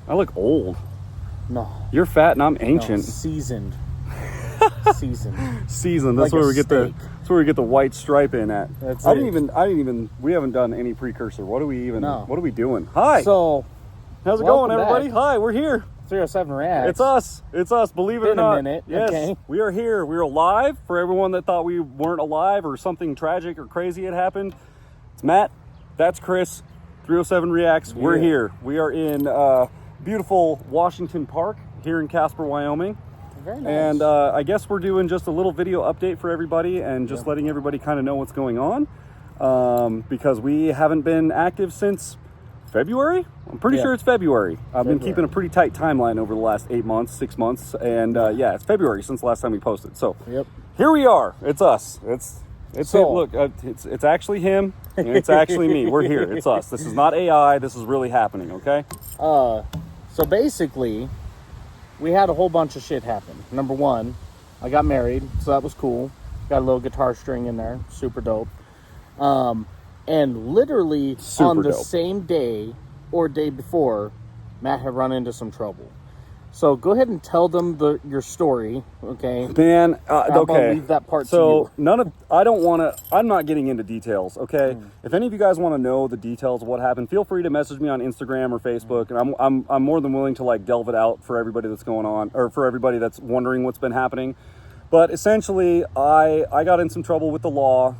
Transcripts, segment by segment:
I look old. No. You're fat and I'm ancient. No, seasoned. Seasoned. That's like where we get the. That's where we get the white stripe in at. That's I didn't even. We haven't done any precursor. What are we even? No. What are we doing? Hi. So, how's it going, everybody? Back. Hi, we're here. 307 Reacts. It's us. It's us. Believe it or not. Been a minute. Yes, Okay. we are here. We're alive. For everyone that thought we weren't alive or something tragic or crazy had happened, it's Matt. That's Chris. 307 Reacts. Yeah. We're here. We are in beautiful Washington Park here in Casper, Wyoming. Very nice. And I guess we're doing just a little video update for everybody and just letting everybody kind of know what's going on because we haven't been active since February. I'm pretty sure it's February. I've been keeping a pretty tight timeline over the last 8 months, 6 months. And it's February since the last time we posted. So here we are. It's us. Look, it's actually him. And it's actually me. We're here. It's us. This is not AI. This is really happening. Okay. So basically, we had a whole bunch of shit happen. Number one, I got married, so that was cool. Got a little guitar string in there, super dope. And literally on the same day or day before, Matt had run into some trouble. So go ahead and tell them your story, okay? Man, okay. Leave that part to you. I'm not getting into details, okay? If any of you guys want to know the details of what happened, feel free to message me on Instagram or Facebook, and I'm more than willing to like delve it out for everybody that's going on, or for everybody that's wondering what's been happening. But essentially, I got in some trouble with the law.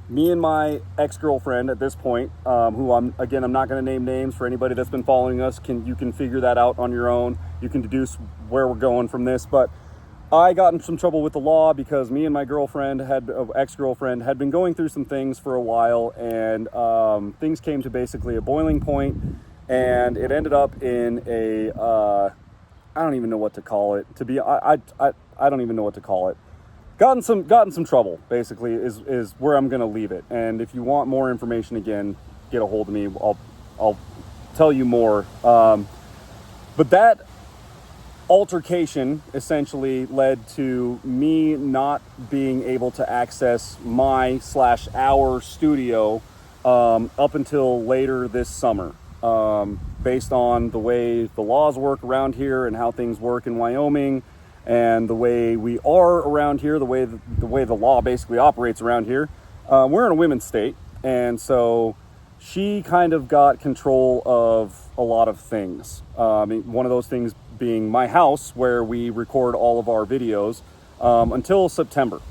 Me and my ex-girlfriend at this point, who I'm not going to name names for anybody that's been following us. You can figure that out on your own. You can deduce where we're going from this. But I got in some trouble with the law because me and my ex-girlfriend had been going through some things for a while, and things came to basically a boiling point, and it ended up in a I don't even know what to call it. I don't even know what to call it. Gotten some trouble, basically, is where I'm going to leave it. And if you want more information, again, get a hold of me. I'll tell you more. But that altercation essentially led to me not being able to access our studio up until later this summer. Based on the way the laws work around here and how things work in Wyoming, and the way we are around here, the way the law basically operates around here. We're in a women's state, and so she kind of got control of a lot of things. One of those things being my house, where we record all of our videos until September.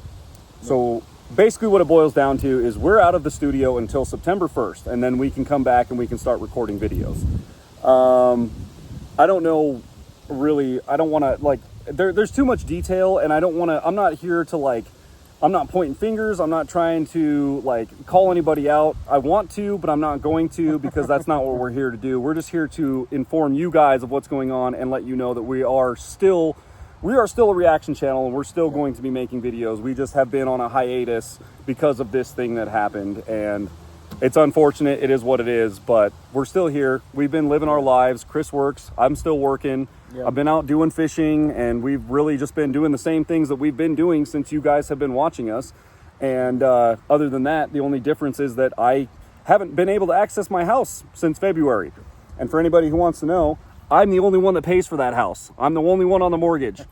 So basically what it boils down to is we're out of the studio until September 1st, and then we can come back and we can start recording videos. I don't know, really, I don't want to, like, there's too much detail, and I don't want to, I'm not here to, like, I'm not pointing fingers. I'm not trying to, like, call anybody out. I want to, but I'm not going to, because that's not what we're here to do. We're just here to inform you guys of what's going on and let you know that we are still a reaction channel, and we're still going to be making videos. We just have been on a hiatus because of this thing that happened, and it's unfortunate. It is what it is, but we're still here. We've been living our lives. Chris works. I'm still working. Yep. I've been out doing fishing, and we've really just been doing the same things that we've been doing since you guys have been watching us. And other than that, the only difference is that I haven't been able to access my house since February. And for anybody who wants to know, I'm the only one that pays for that house. I'm the only one on the mortgage.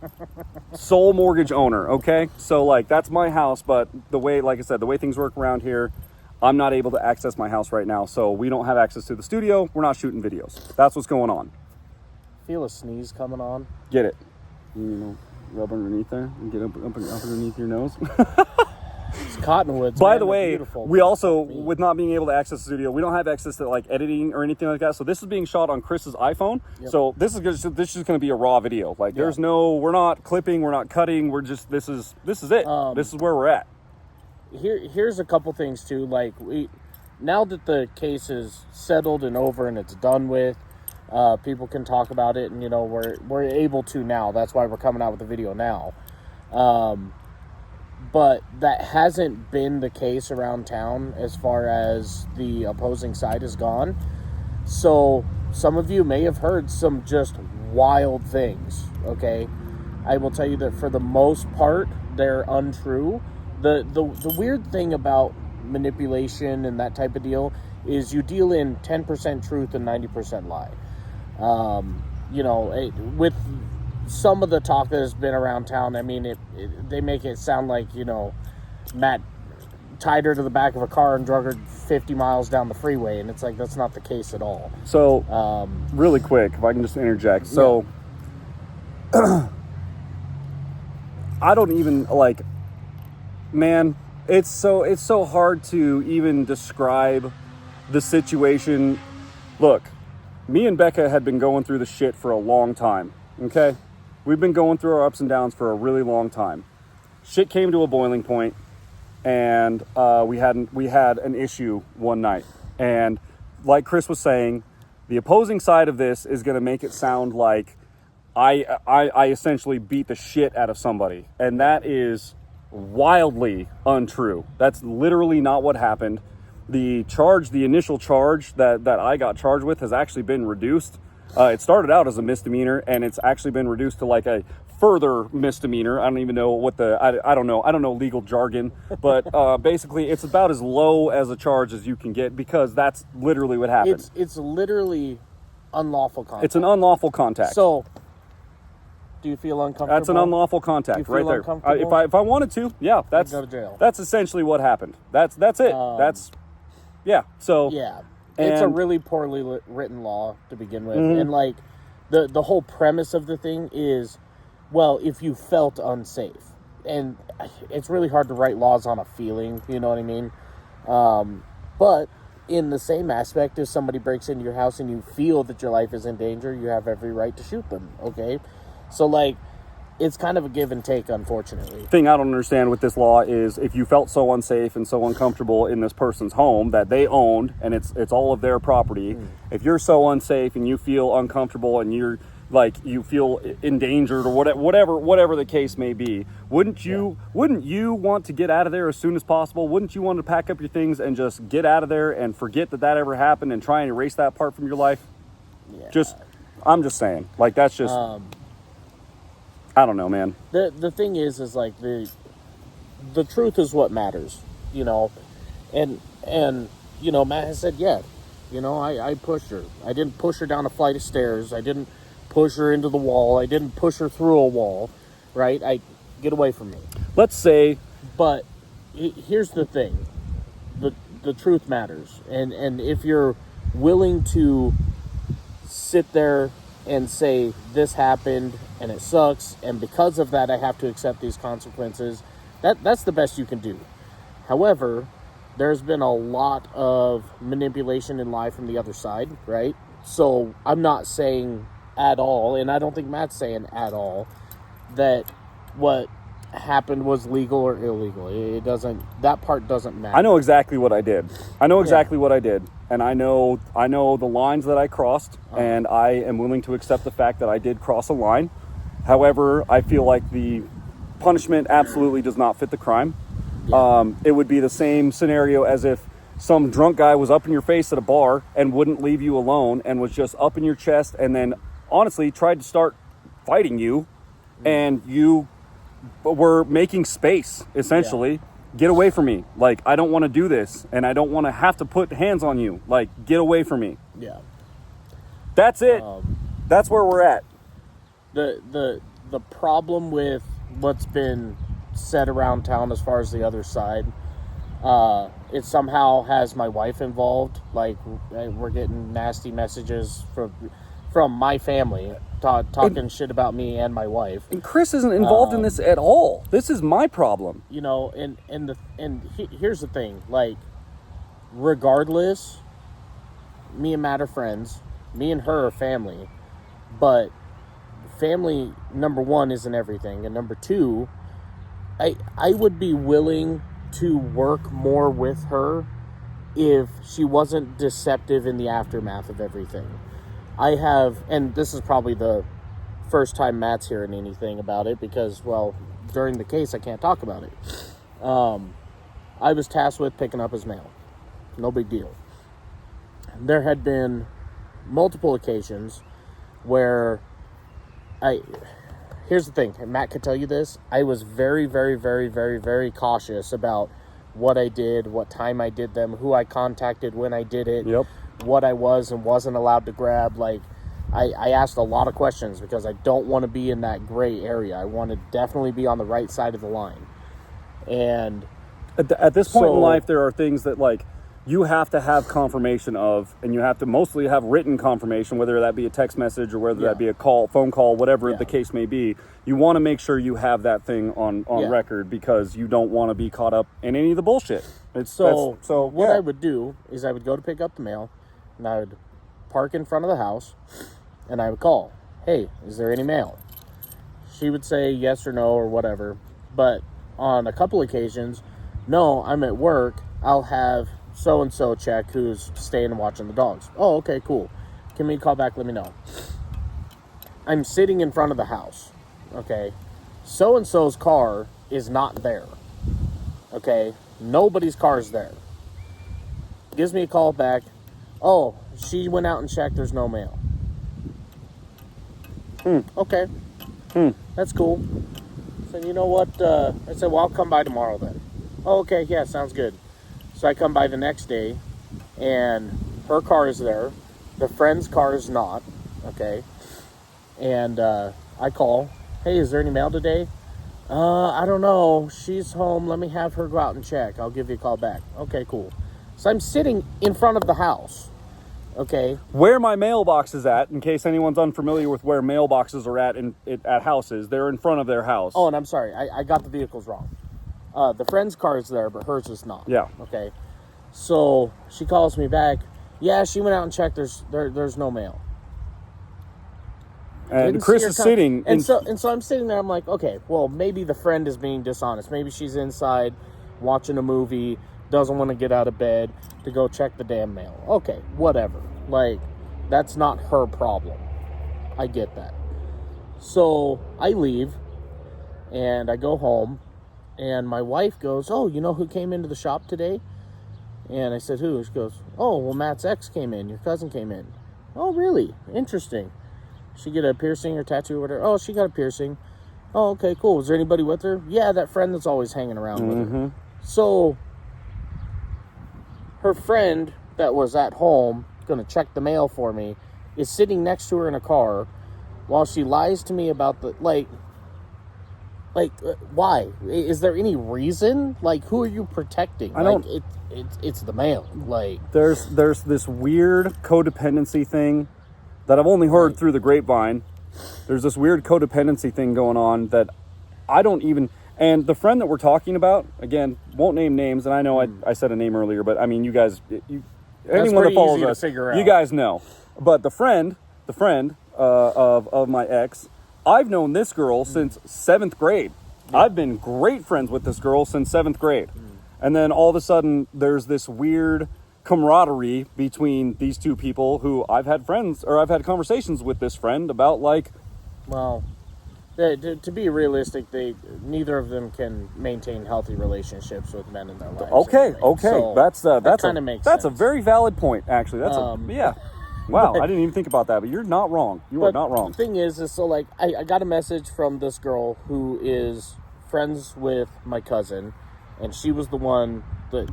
Sole mortgage owner, okay? So, like, that's my house, but the way, like I said, the way things work around here, I'm not able to access my house right now, so we don't have access to the studio. We're not shooting videos. That's what's going on. Feel a sneeze coming on. Get it. Rub underneath there and get up underneath your nose. It's cottonwoods. By the way, we also, with not being able to access the studio, we don't have access to, like, editing or anything like that. So this is being shot on Chris's iPhone. Yep. So this is just going to be a raw video. Like, there's we're not clipping, we're not cutting. We're just, this is it. This is where we're at. Here's a couple things too. Like, now that the case is settled and over and it's done with, people can talk about it, and we're able to now. That's why we're coming out with the video now. But that hasn't been the case around town as far as the opposing side is gone. So some of you may have heard some just wild things. Okay, I will tell you that for the most part, they're untrue. The weird thing about manipulation and that type of deal is you deal in 10% truth and 90% lie. You know, with some of the talk that has been around town, I mean, they make it sound like, you know, Matt tied her to the back of a car and drug her 50 miles down the freeway, and it's like, that's not the case at all. So, really quick, if I can just interject. So, I don't even, like, man, it's so hard to even describe the situation. Look, me and Becca had been going through the shit for a long time, okay? We've been going through our ups and downs for a really long time. Shit came to a boiling point, and we had an issue one night. And like Chris was saying, the opposing side of this is going to make it sound like I essentially beat the shit out of somebody, and that is wildly untrue. That's literally not what happened. The initial charge that I got charged with has actually been reduced. It started out as a misdemeanor, and it's actually been reduced to like a further misdemeanor. I don't even know what I don't know legal jargon, but basically it's about as low as a charge as you can get, because that's literally what happened. It's literally unlawful contact. It's an unlawful contact. So, do you feel uncomfortable? That's an unlawful contact right there. If I wanted to, yeah, that's go to jail. That's essentially what happened. That's it. So yeah, it's a really poorly written law to begin with, and like the whole premise of the thing is, well, if you felt unsafe, and it's really hard to write laws on a feeling, you know what I mean? But in the same aspect, if somebody breaks into your house and you feel that your life is in danger, you have every right to shoot them. Okay. So, like, it's kind of a give and take, unfortunately. The thing I don't understand with this law is, if you felt so unsafe and so uncomfortable in this person's home that they owned, and it's all of their property, if you're so unsafe and you feel uncomfortable and you're like, you feel endangered or whatever the case may be, wouldn't you want to get out of there as soon as possible? Wouldn't you want to pack up your things and just get out of there and forget that ever happened and try and erase that part from your life? Yeah. I'm just saying, like, that's just. I don't know, man. The thing is like the truth is what matters, you know, and you know, Matt has said, yeah, you know, I pushed her. I didn't push her down a flight of stairs. I didn't push her into the wall. I didn't push her through a wall, right? Get away from me. Let's say. But here's the thing, the truth matters, and if you're willing to sit there and say, this happened and it sucks, and because of that I have to accept these consequences, that's the best you can do. However, there's been a lot of manipulation and lie from the other side, right? So I'm not saying at all, and I don't think Matt's saying at all, that what happened was legal or illegal. That part doesn't matter. I know exactly what I did. What I did. And I know the lines that I crossed, and I am willing to accept the fact that I did cross a line. However, I feel like the punishment absolutely does not fit the crime. Yeah. It would be the same scenario as if some drunk guy was up in your face at a bar and wouldn't leave you alone and was just up in your chest, and then honestly tried to start fighting you, and you were making space, essentially. Yeah. Get away from me. Like, I don't want to do this, and I don't want to have to put hands on you. Like, get away from me. Yeah. That's it. That's where we're at. The problem with what's been said around town as far as the other side, it somehow has my wife involved. Like, we're getting nasty messages from my family talking shit about me and my wife. And Chris isn't involved in this at all. This is my problem. You know, here's the thing. Like, regardless, me and Matt are friends. Me and her are family. But family, number one, isn't everything. And number two, I would be willing to work more with her if she wasn't deceptive in the aftermath of everything. I have, and this is probably the first time Matt's hearing anything about it, because, well, during the case I can't talk about it. I was tasked with picking up his mail. No big deal. There had been multiple occasions where here's the thing, and Matt could tell you this, I was very, very, very, very, very cautious about what I did, what time I did them, who I contacted when I did it. Yep. What I was and wasn't allowed to grab. Like, I asked a lot of questions because I don't want to be in that gray area. I want to definitely be on the right side of the line. And at this point in life, there are things that, like, you have to have confirmation of, and you have to mostly have written confirmation, whether that be a text message or whether that be a phone call, whatever the case may be. You want to make sure you have that thing on record, because you don't want to be caught up in any of the bullshit. What I would do is I would go to pick up the mail, and I would park in front of the house, and I would call, hey, is there any mail? She would say yes or no or whatever, but on a couple occasions, no, I'm at work, I'll have so-and-so check who's staying and watching the dogs. Oh, okay, cool. Give me a call back, let me know. I'm sitting in front of the house, okay? So-and-so's car is not there, okay? Nobody's car is there. Gives me a call back. Oh, she went out and checked, there's no mail. Okay. That's cool. So you know what? I said, well, I'll come by tomorrow then. Oh, okay, yeah, sounds good. So I come by the next day, and her car is there. The friend's car is not, okay? And I call, hey, is there any mail today? I don't know. She's home. Let me have her go out and check. I'll give you a call back. Okay, cool. So I'm sitting in front of the house, okay? Where my mailbox is at, in case anyone's unfamiliar with where mailboxes are at houses, they're in front of their house. Oh, and I'm sorry. I got the vehicles wrong. The friend's car is there, but hers is not. Yeah. Okay. So she calls me back. Yeah, she went out and checked. There's no mail. And Chris is sitting. So I'm sitting there. I'm like, okay, well, maybe the friend is being dishonest. Maybe she's inside watching a movie, doesn't want to get out of bed to go check the damn mail. Okay, whatever. Like, that's not her problem. I get that. So I leave, and I go home, and my wife goes, oh, you know who came into the shop today? And I said, who? She goes, oh, well, Matt's ex came in. Your cousin came in. Oh, really? Interesting. She get a piercing or tattoo or whatever? Oh, she got a piercing. Oh, okay, cool. Was there anybody with her? Yeah, that friend that's always hanging around with her. So her friend that was at home going to check the mail for me is sitting next to her in a car while she lies to me about the, why? Is there any reason? Like, who are you protecting? It's the mail. Like, there's this weird codependency thing that I've only heard through the grapevine. There's this weird codependency thing going on that I don't even... And the friend that we're talking about, again, won't name names, and I know I said a name earlier, but I mean, you guys... anyone that follows us, you guys know. But the friend of my ex, I've known this girl since 7th grade. I've been great friends with this girl since 7th grade. And then all of a sudden, there's this weird camaraderie between these two people who I've had conversations with this friend about, like... Well, to be realistic, neither of them can maintain healthy relationships with men in their lives. Okay. So that kind of makes that's sense. a very valid point, actually. Yeah. Wow, I didn't even think about that, but you're not wrong. You are not wrong. The thing is so, like, I got a message from this girl who is friends with my cousin, and she was the one that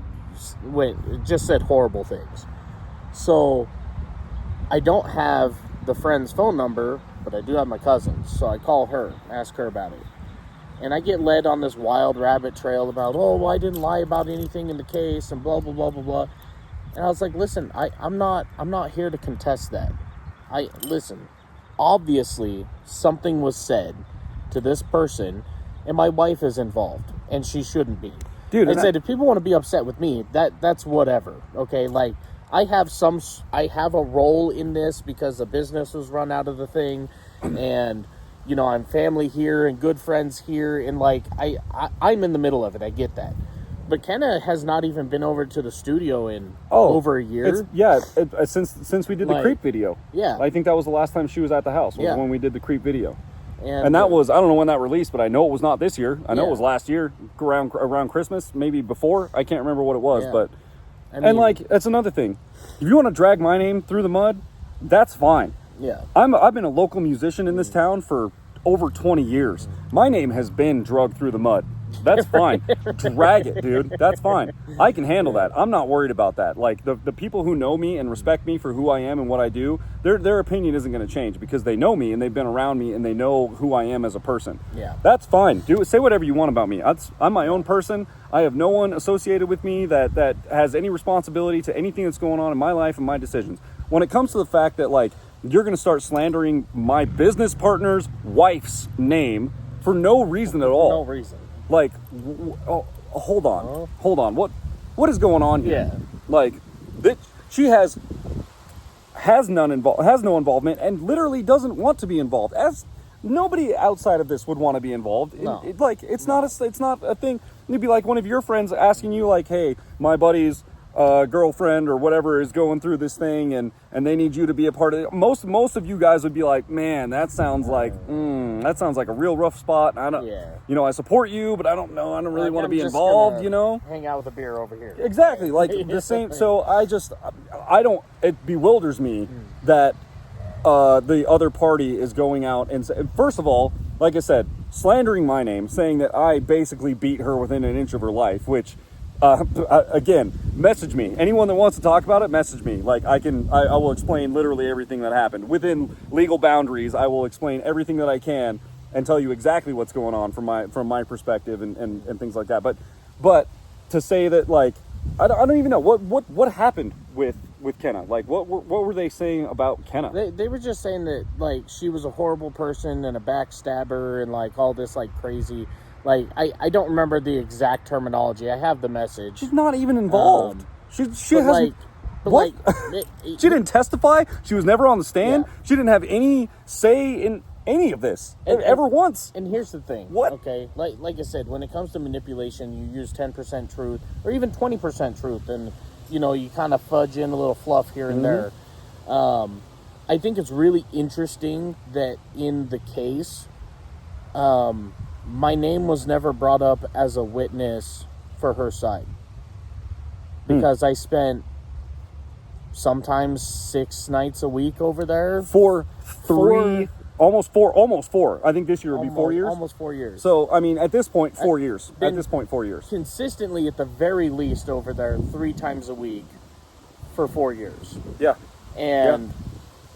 just said horrible things. So I don't have the friend's phone number, but I do have my cousin's. So I call her, ask her about it. And I get led on this wild rabbit trail about, oh, well, I didn't lie about anything in the case and blah, blah, blah, blah, blah. And I was like, listen, I'm not here to contest that. Listen, obviously something was said to this person, and my wife is involved, and she shouldn't be. Dude, I said, if people want to be upset with me, that's whatever. Okay, like, I have a role in this because the business was run out of the thing, and you know, I'm family here and good friends here, and like, I'm in the middle of it. I get that. But Kenna has not even been over to the studio in over a year. Since we did the creep video. Yeah. I think that was the last time she was at the house, was when we did the creep video. And that was, I don't know when that released, but I know it was not this year. I know it was last year, around Christmas, maybe before. I can't remember what it was, but... that's another thing. If you want to drag my name through the mud, that's fine. Yeah. I've been a local musician in this town for over 20 years. My name has been dragged through the mud. That's fine. Drag it, dude. That's fine. I can handle that. I'm not worried about that. Like the people who know me and respect me for who I am and what I do, their opinion isn't going to change because they know me and they've been around me and they know who I am as a person. Yeah. That's fine. Say whatever you want about me. I'm my own person. I have no one associated with me that has any responsibility to anything that's going on in my life and my decisions. When it comes to the fact that like you're going to start slandering my business partner's wife's name for no reason at all. No reason. Like, hold on. What is going on here? Yeah. Like, she has no involvement and literally doesn't want to be involved. As nobody outside of this would want to be involved. No. It's not a thing. It'd be like one of your friends asking you, like, "Hey, my buddy's girlfriend or whatever is going through this thing, and they need you to be a part of it." Most of you guys would be like, "Man, that sounds like a real rough spot. I don't, I support you, but I don't know. I don't really want to be involved. Hang out with a beer over here." Exactly, like the same. So I don't. It bewilders me that the other party is going out and first of all, like I said, slandering my name, saying that I basically beat her within an inch of her life, which. Again, message me. Anyone that wants to talk about it, message me. Like I will explain literally everything that happened within legal boundaries. I will explain everything that I can and tell you exactly what's going on from my perspective and things like that. But to say that like I don't even know what happened with Kenna. Like what were they saying about Kenna? They were just saying that like she was a horrible person and a backstabber and like all this like crazy. Like, I don't remember the exact terminology. I have the message. She's not even involved. She hasn't... What? She didn't testify. She was never on the stand. Yeah. She didn't have any say in any of this ever once. And here's the thing. What? Okay, like I said, when it comes to manipulation, you use 10% truth or even 20% truth. And, you kind of fudge in a little fluff here and there. I think it's really interesting that in the case... my name was never brought up as a witness for her side because I spent sometimes 6 nights a week over there for almost four. I think this year will be 4 years. Almost 4 years. So I mean, at this point, 4 years. At this point, 4 years. Consistently, at the very least, over there 3 times a week for 4 years. Yeah, and. Yeah.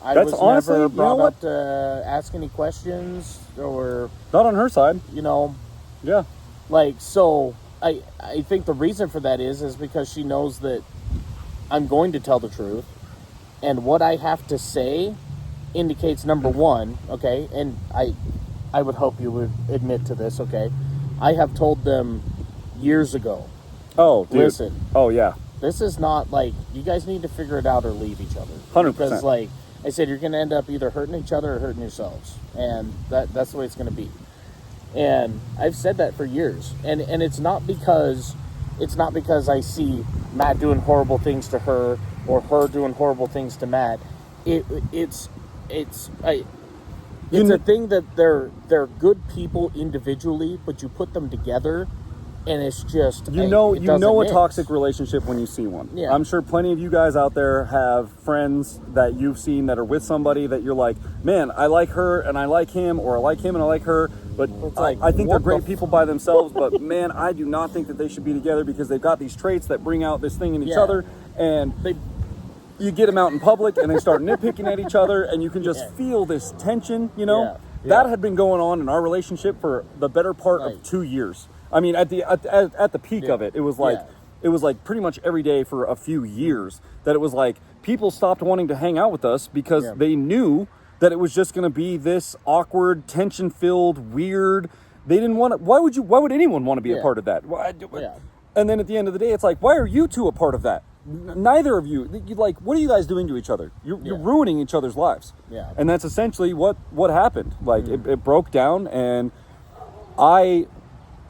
I That's was honestly, never brought up to ask any questions or... Not on her side. Yeah. Like, so, I think the reason for that is because she knows that I'm going to tell the truth. And what I have to say indicates, number one, okay, and I would hope you would admit to this, okay? I have told them years ago. Oh, dude. Listen. Oh, yeah. This is not, like, you guys need to figure it out or leave each other. 100%. Because, like... I said, you're going to end up either hurting each other or hurting yourselves. And that's the way it's going to be. And I've said that for years. And it's not because I see Matt doing horrible things to her or her doing horrible things to Matt. It's a thing that they're good people individually, but you put them together and it's just a toxic relationship when you see one. Yeah. I'm sure plenty of you guys out there have friends that you've seen that are with somebody that you're like, man, I like her and I like him, or I like him and I like her, but I think they're great people by themselves, but man, I do not think that they should be together because they've got these traits that bring out this thing in each other, and you get them out in public and they start nitpicking at each other, and you can just feel this tension, That had been going on in our relationship for the better part of 2 years. I mean, at the peak of it, it was like pretty much every day for a few years that it was like people stopped wanting to hang out with us because they knew that it was just going to be this awkward, tension-filled, weird. They didn't want to. Why would anyone want to be a part of that? And then at the end of the day, it's like, why are you two a part of that? Neither of you. Like, what are you guys doing to each other? You're ruining each other's lives. Yeah. And that's essentially what happened. Like, it broke down, and I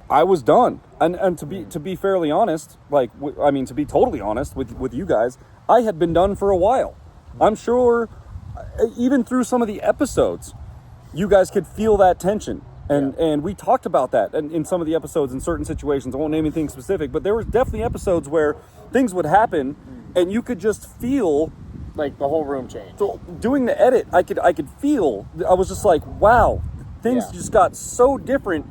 was done. And to be fairly honest, to be totally honest with you guys, I had been done for a while. I'm sure even through some of the episodes, you guys could feel that tension. And we talked about that in some of the episodes in certain situations. I won't name anything specific, but there was definitely episodes where things would happen and you could just feel like the whole room changed. So doing the edit, I could feel, I was just like, wow, things just got so different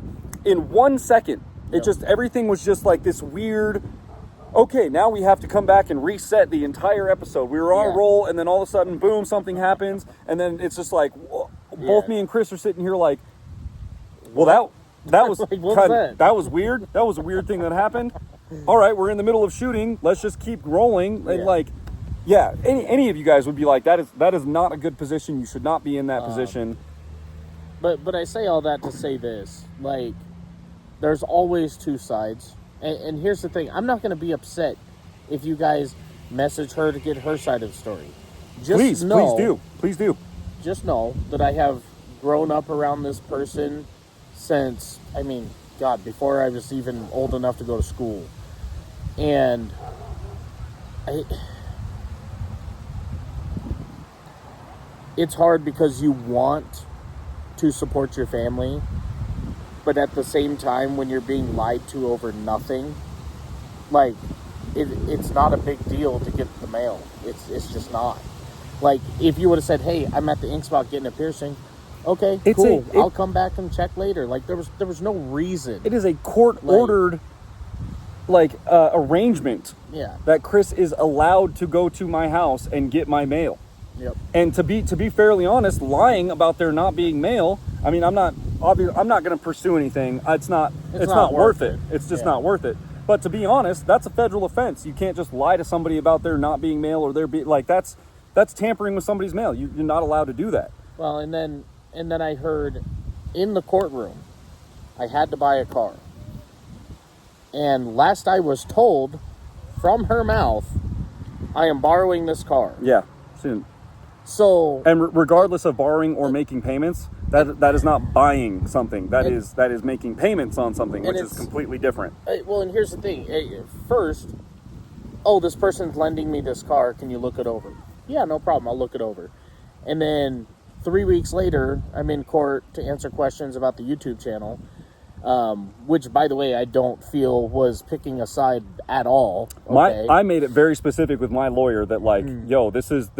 in 1 second. It just, everything was just like this weird, okay, now we have to come back and reset the entire episode. We were on a roll, and then all of a sudden, boom, something happens, and then it's just like, both me and Chris are sitting here like, well, that was like, that was weird. That was a weird thing that happened. All right, we're in the middle of shooting. Let's just keep rolling. And like, yeah, any of you guys would be like, that is not a good position. You should not be in that position. But I say all that to say this, like, there's always two sides. And here's the thing. I'm not going to be upset if you guys message her to get her side of the story. Please do. Just know that I have grown up around this person since, I mean, God, before I was even old enough to go to school. And it's hard because you want to support your family, but at the same time, when you're being lied to over nothing, like, it's not a big deal to get the mail. It's just not. Like, if you would have said, hey, I'm at the ink spot getting a piercing, okay, cool, I'll come back and check later. Like, there was no reason. It is a court-ordered, arrangement that Chris is allowed to go to my house and get my mail. Yep. And to be fairly honest, lying about there not being mail, I mean, I'm not going to pursue anything. It's not worth it. It's just not worth it. But to be honest, that's a federal offense. You can't just lie to somebody about there not being mail or there be like that's tampering with somebody's mail. You're not allowed to do that. Well, and then I heard in the courtroom, I had to buy a car. And last I was told from her mouth, I am borrowing this car. Yeah. Soon. So, and regardless of borrowing or making payments, that is not buying something. That is making payments on something, which is completely different. Well, and here's the thing. First, this person's lending me this car. Can you look it over? Yeah, no problem. I'll look it over. And then 3 weeks later, I'm in court to answer questions about the YouTube channel, which, by the way, I don't feel was picking a side at all. Okay? I made it very specific with my lawyer that, like, yo, this is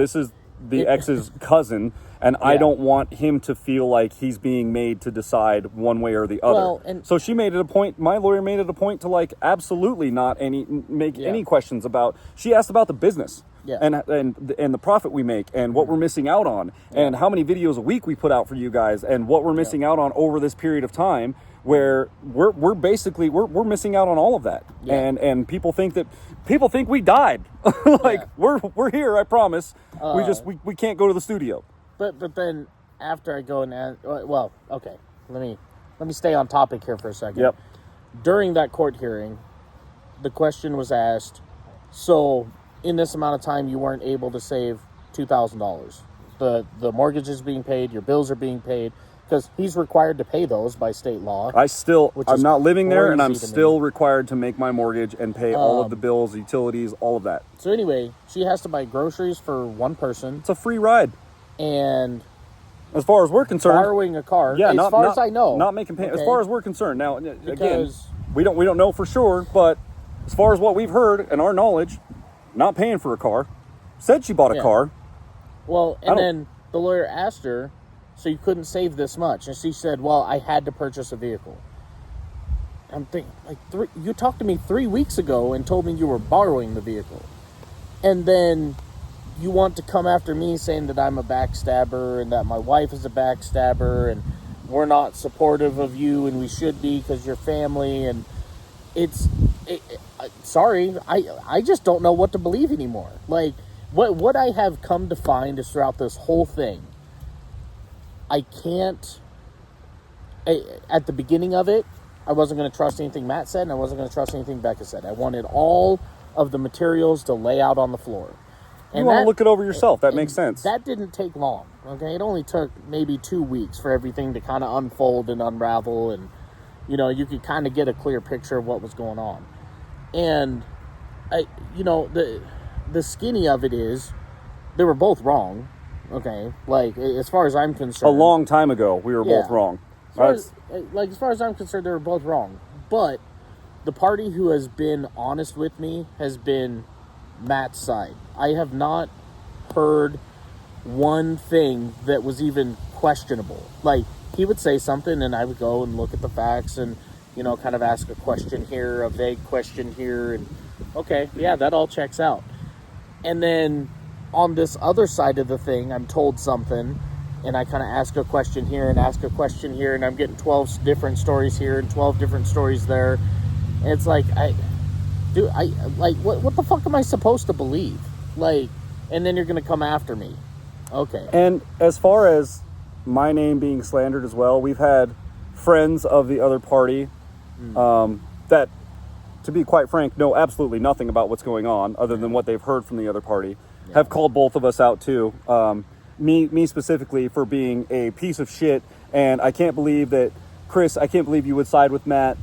the ex's cousin, and I don't want him to feel like he's being made to decide one way or the other. Well, and so she made it a point, my lawyer made it a point to, like, absolutely not make any questions about, she asked about the business. Yeah. And the profit we make and what we're missing out on and how many videos a week we put out for you guys and what we're missing out on over this period of time where we're basically we're missing out on all of that. And people think we died. We're here, I promise. We can't go to the studio. But then after I go and okay, let me stay on topic here for a second. Yep. During that court hearing, the question was asked, so in this amount of time, you weren't able to save $2,000. The mortgage is being paid, your bills are being paid, because he's required to pay those by state law. I'm not living there, and I'm still required to make my mortgage and pay all of the bills, utilities, all of that. So anyway, she has to buy groceries for one person. It's a free ride. And as far as we're concerned, borrowing a car. Yeah, as far as I know, not making payments. Okay. As far as we're concerned, now again, we don't know for sure, but as far as what we've heard and our knowledge, not paying for a car. Said she bought a car. Well, and then the lawyer asked her, so you couldn't save this much, and she said, well, I had to purchase a vehicle. I'm thinking, you talked to me 3 weeks ago and told me you were borrowing the vehicle, and then you want to come after me saying that I'm a backstabber and that my wife is a backstabber and we're not supportive of you and we should be because you're family. And sorry, I just don't know what to believe anymore. Like, what I have come to find is throughout this whole thing, I can't, at the beginning of it, I wasn't going to trust anything Matt said, and I wasn't going to trust anything Becca said. I wanted all of the materials to lay out on the floor. And you want to look it over yourself. That makes sense. That didn't take long, okay? It only took maybe 2 weeks for everything to kind of unfold and unravel, and, you could kind of get a clear picture of what was going on. And, the skinny of it is, they were both wrong, okay? Like, as far as I'm concerned. A long time ago, we were both wrong. As far as I'm concerned, they were both wrong. But the party who has been honest with me has been Matt's side. I have not heard one thing that was even questionable. Like, he would say something and I would go and look at the facts and kind of ask a question here, a vague question here, and okay, yeah, that all checks out. And then on this other side of the thing, I'm told something, and I kind of ask a question here and ask a question here, and I'm getting 12 different stories here and 12 different stories there. And it's like, what the fuck am I supposed to believe? Like, and then you're going to come after me. Okay. And as far as my name being slandered as well, we've had friends of the other party that, to be quite frank, know absolutely nothing about what's going on other than what they've heard from the other party, have called both of us out too. Me specifically for being a piece of shit, and I can't believe that, Chris, I can't believe you would side with Matt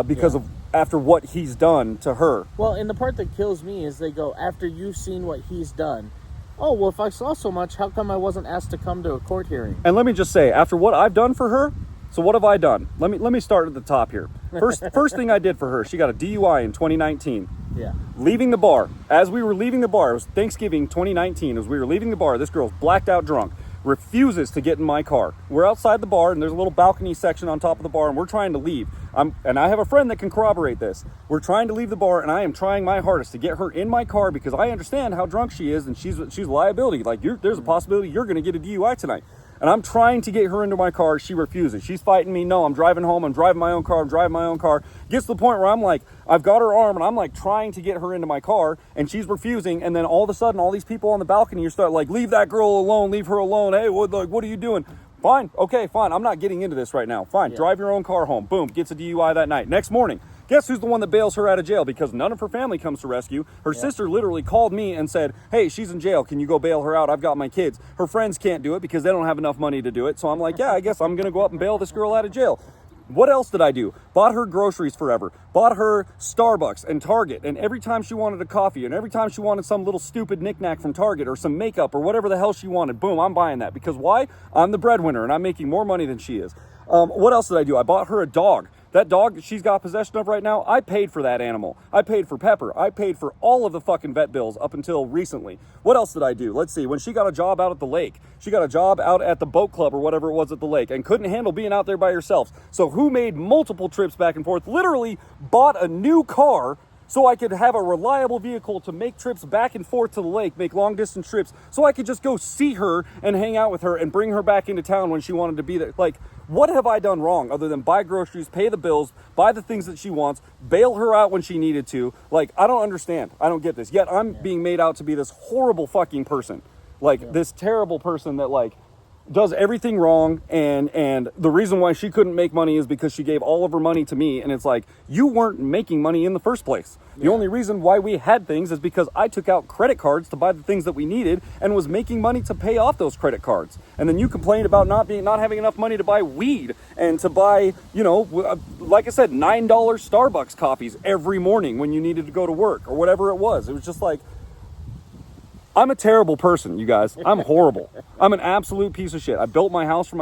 because of after what he's done to her. Well, and the part that kills me is they go, after you've seen what he's done, oh, well, if I saw so much, how come I wasn't asked to come to a court hearing? And let me just say, after what I've done for her, so what have I done? Let me start at the top here. First thing I did for her, she got a DUI in 2019. Yeah. Leaving the bar. As we were leaving the bar, it was Thanksgiving 2019. As we were leaving the bar, this girl's blacked out drunk, refuses to get in my car. We're outside the bar, and there's a little balcony section on top of the bar, and we're trying to leave. And I have a friend that can corroborate this. We're trying to leave the bar, and I am trying my hardest to get her in my car because I understand how drunk she is, and she's a liability. Like, there's a possibility you're going to get a DUI tonight. And I'm trying to get her into my car. She refuses. She's fighting me. No, I'm driving home. I'm driving my own car. I'm driving my own car. Gets to the point where I'm like, I've got her arm and I'm like trying to get her into my car and she's refusing. And then all of a sudden, all these people on the balcony, you start like, leave that girl alone. Leave her alone. Hey, what are you doing? Fine. Okay, fine. I'm not getting into this right now. Fine. Yeah. Drive your own car home. Boom. Gets a DUI that night. Next morning, guess who's the one that bails her out of jail because none of her family comes to rescue? Her sister literally called me and said, hey, she's in jail. Can you go bail her out? I've got my kids. Her friends can't do it because they don't have enough money to do it. So I'm like, yeah, I guess I'm going to go up and bail this girl out of jail. What else did I do? Bought her groceries forever. Bought her Starbucks and Target. And every time she wanted a coffee and every time she wanted some little stupid knickknack from Target or some makeup or whatever the hell she wanted, boom, I'm buying that. Because why? I'm the breadwinner and I'm making more money than she is. What else did I do? I bought her a dog. That dog that she's got possession of right now, I paid for that animal. I paid for Pepper. I paid for all of the fucking vet bills up until recently. What else did I do? Let's see. When she got a job out at the lake, she got a job out at the boat club or whatever it was at the lake and couldn't handle being out there by herself. So who made multiple trips back and forth, literally bought a new car so I could have a reliable vehicle to make trips back and forth to the lake, make long distance trips, so I could just go see her and hang out with her and bring her back into town when she wanted to be there. Like, what have I done wrong other than buy groceries, pay the bills, buy the things that she wants, bail her out when she needed to? Like, I don't understand. I don't get this. Yet I'm being made out to be this horrible fucking person. Like, this terrible person that, like, does everything wrong, and the reason why she couldn't make money is because she gave all of her money to me, and it's like, you weren't making money in the first place. The only reason why we had things is because I took out credit cards to buy the things that we needed and was making money to pay off those credit cards. And then you complained about not having enough money to buy weed and to buy, like I said, $9 Starbucks coffees every morning when you needed to go to work or whatever it was. It was just like, I'm a terrible person, you guys. I'm horrible. I'm an absolute piece of shit. I bought my house for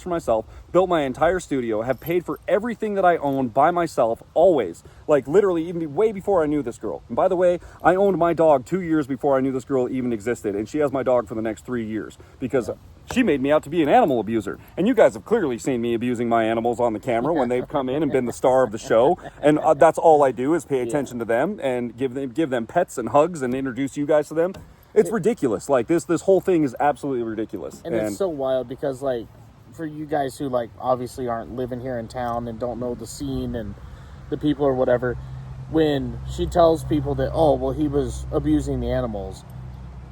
myself, built my entire studio, have paid for everything that I own by myself, always. Like, literally, even way before I knew this girl. And by the way, I owned my dog 2 years before I knew this girl even existed, and she has my dog for the next 3 years because she made me out to be an animal abuser. And you guys have clearly seen me abusing my animals on the camera when they've come in and been the star of the show. And that's all I do is pay attention to them and give them pets and hugs and introduce you guys to them. It's ridiculous. Like, this whole thing is absolutely ridiculous. And it's so wild because, like, for you guys who, like, obviously aren't living here in town and don't know the scene and the people or whatever, when she tells people that, oh, well, he was abusing the animals,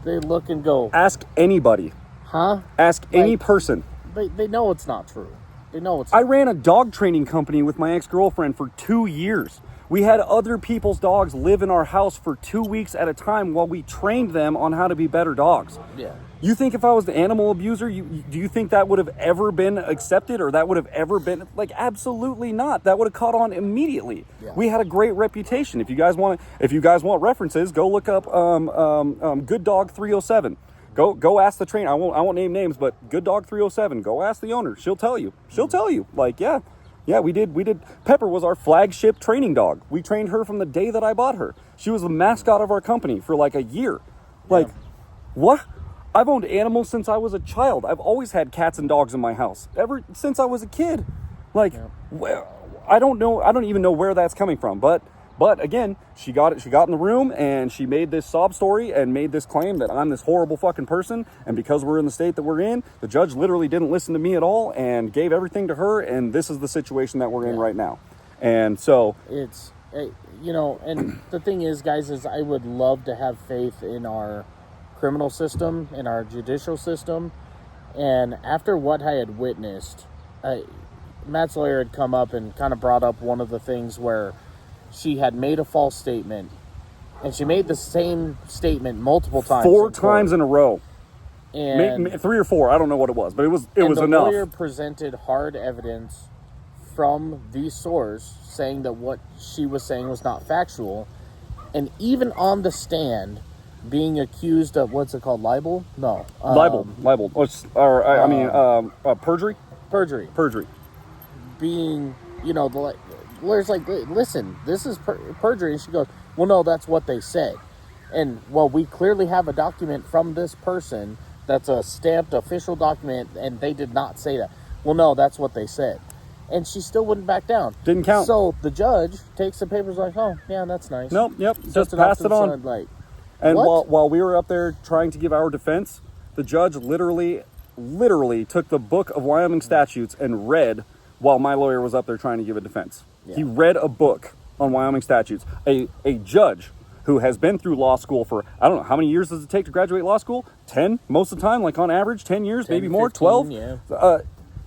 they look and go, ask anybody. Huh? Ask any person. They know it's not true. They know it's I ran a dog training company with my ex-girlfriend for 2 years. We had other people's dogs live in our house for 2 weeks at a time while we trained them on how to be better dogs. Yeah. You think if I was the animal abuser, do you think that would have ever been accepted or that would have ever been, like, absolutely not. That would have caught on immediately. Yeah. We had a great reputation. If you guys want references, go look up Good Dog 307. Go ask the trainer. I won't name names, but Good Dog 307. Go ask the owner. She'll tell you. Like, yeah, we did. Pepper was our flagship training dog. We trained her from the day that I bought her. She was the mascot of our company for like a year. Like, what? I've owned animals since I was a child. I've always had cats and dogs in my house ever since I was a kid. Like, I don't know. I don't even know where that's coming from. But again, she got in the room and she made this sob story and made this claim that I'm this horrible fucking person. And because we're in the state that we're in, the judge literally didn't listen to me at all and gave everything to her. And this is the situation that we're in right now. And so it's, you know, and the thing is, guys, is I would love to have faith in our criminal system, in our judicial system. And after what I had witnessed, Matt's lawyer had come up and kind of brought up one of the things where she had made a false statement, and she made the same statement multiple times. 4 times in a row. And 3 or 4, I don't know what it was, but it was enough. The lawyer presented hard evidence from the source saying that what she was saying was not factual, and even on the stand being accused of, what's it called, libel? No. Libel. Perjury? Perjury. Being, you know, the lawyer's like, listen, this is perjury. And she goes, well, no, that's what they said. And, well, we clearly have a document from this person that's a stamped official document, and they did not say that. Well, no, that's what they said. And she still wouldn't back down. Didn't count. So the judge takes the papers like, oh, yeah, that's nice. Nope, yep, just passed it on. Like, and while we were up there trying to give our defense, the judge literally took the book of Wyoming statutes and read while my lawyer was up there trying to give a defense. Yeah. He read a book on Wyoming statutes. A judge who has been through law school for, I don't know, how many years does it take to graduate law school? 10, most of the time, like on average, 10 years, 10, maybe more, 15, 12? Yeah.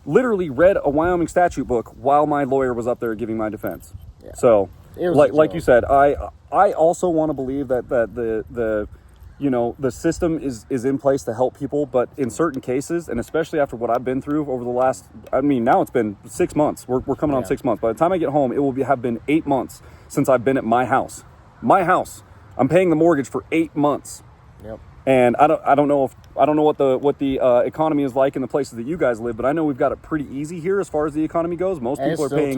Literally read a Wyoming statute book while my lawyer was up there giving my defense. Yeah. So, like you said, I also want to believe that the you know, the system is in place to help people, but in certain cases, and especially after what I've been through over the last, I mean, now it's been 6 months. We're coming on 6 months. By the time I get home, it will have been 8 months since I've been at my house. My house. I'm paying the mortgage for 8 months. Yep. And I don't know what the economy is like in the places that you guys live, but I know we've got it pretty easy here as far as the economy goes. Most people are paying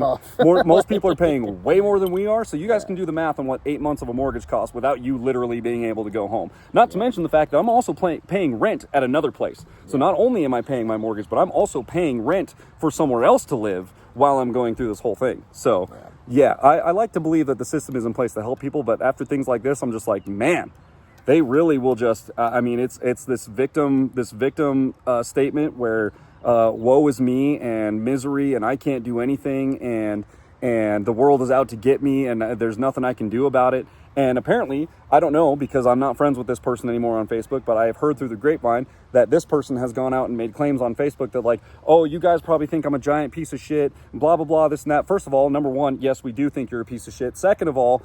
most people are paying way more than we are. So you guys can do the math on what 8 months of a mortgage costs without you literally being able to go home. Not to mention the fact that I'm also paying rent at another place. So not only am I paying my mortgage, but I'm also paying rent for somewhere else to live while I'm going through this whole thing. So I like to believe that the system is in place to help people, but after things like this, I'm just like, man. They really will just, I mean, it's this victim statement where woe is me and misery and I can't do anything and the world is out to get me and there's nothing I can do about it. And apparently, I don't know because I'm not friends with this person anymore on Facebook, but I have heard through the grapevine that this person has gone out and made claims on Facebook that like, oh, you guys probably think I'm a giant piece of shit, blah, blah, blah, this and that. First of all, number one, yes, we do think you're a piece of shit. Second of all,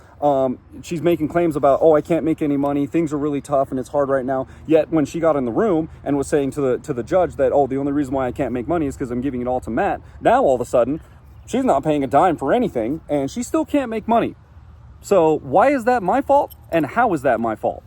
she's making claims about, oh, I can't make any money. Things are really tough and it's hard right now. Yet when she got in the room and was saying to the judge that, oh, the only reason why I can't make money is because I'm giving it all to Matt. Now all of a sudden, she's not paying a dime for anything and she still can't make money. So why is that my fault? And how is that my fault?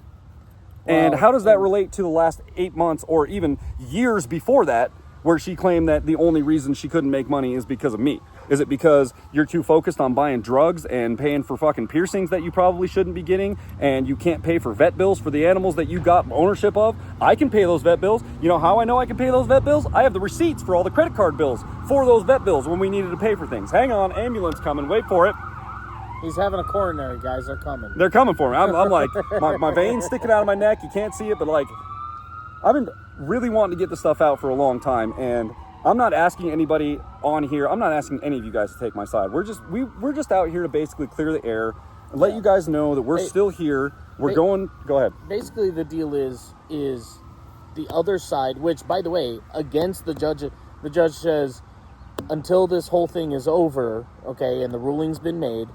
And how does that relate to the last 8 months or even years before that, where she claimed that the only reason she couldn't make money is because of me? Is it because you're too focused on buying drugs and paying for fucking piercings that you probably shouldn't be getting, and you can't pay for vet bills for the animals that you got ownership of? I can pay those vet bills. You know how I know I can pay those vet bills? I have the receipts for all the credit card bills for those vet bills when we needed to pay for things. Hang on, ambulance coming, wait for it. He's having a coronary, guys. They're coming. They're coming for me. I'm like, my veins sticking out of my neck. You can't see it, but like, I've been really wanting to get this stuff out for a long time, and I'm not asking anybody on here. I'm not asking any of you guys to take my side. We're just out here to basically clear the air and let you guys know that we're still here. We're going. Go ahead. Basically, the deal is the other side, which, by the way, against the judge. The judge says, until this whole thing is over, okay, and the ruling's been made,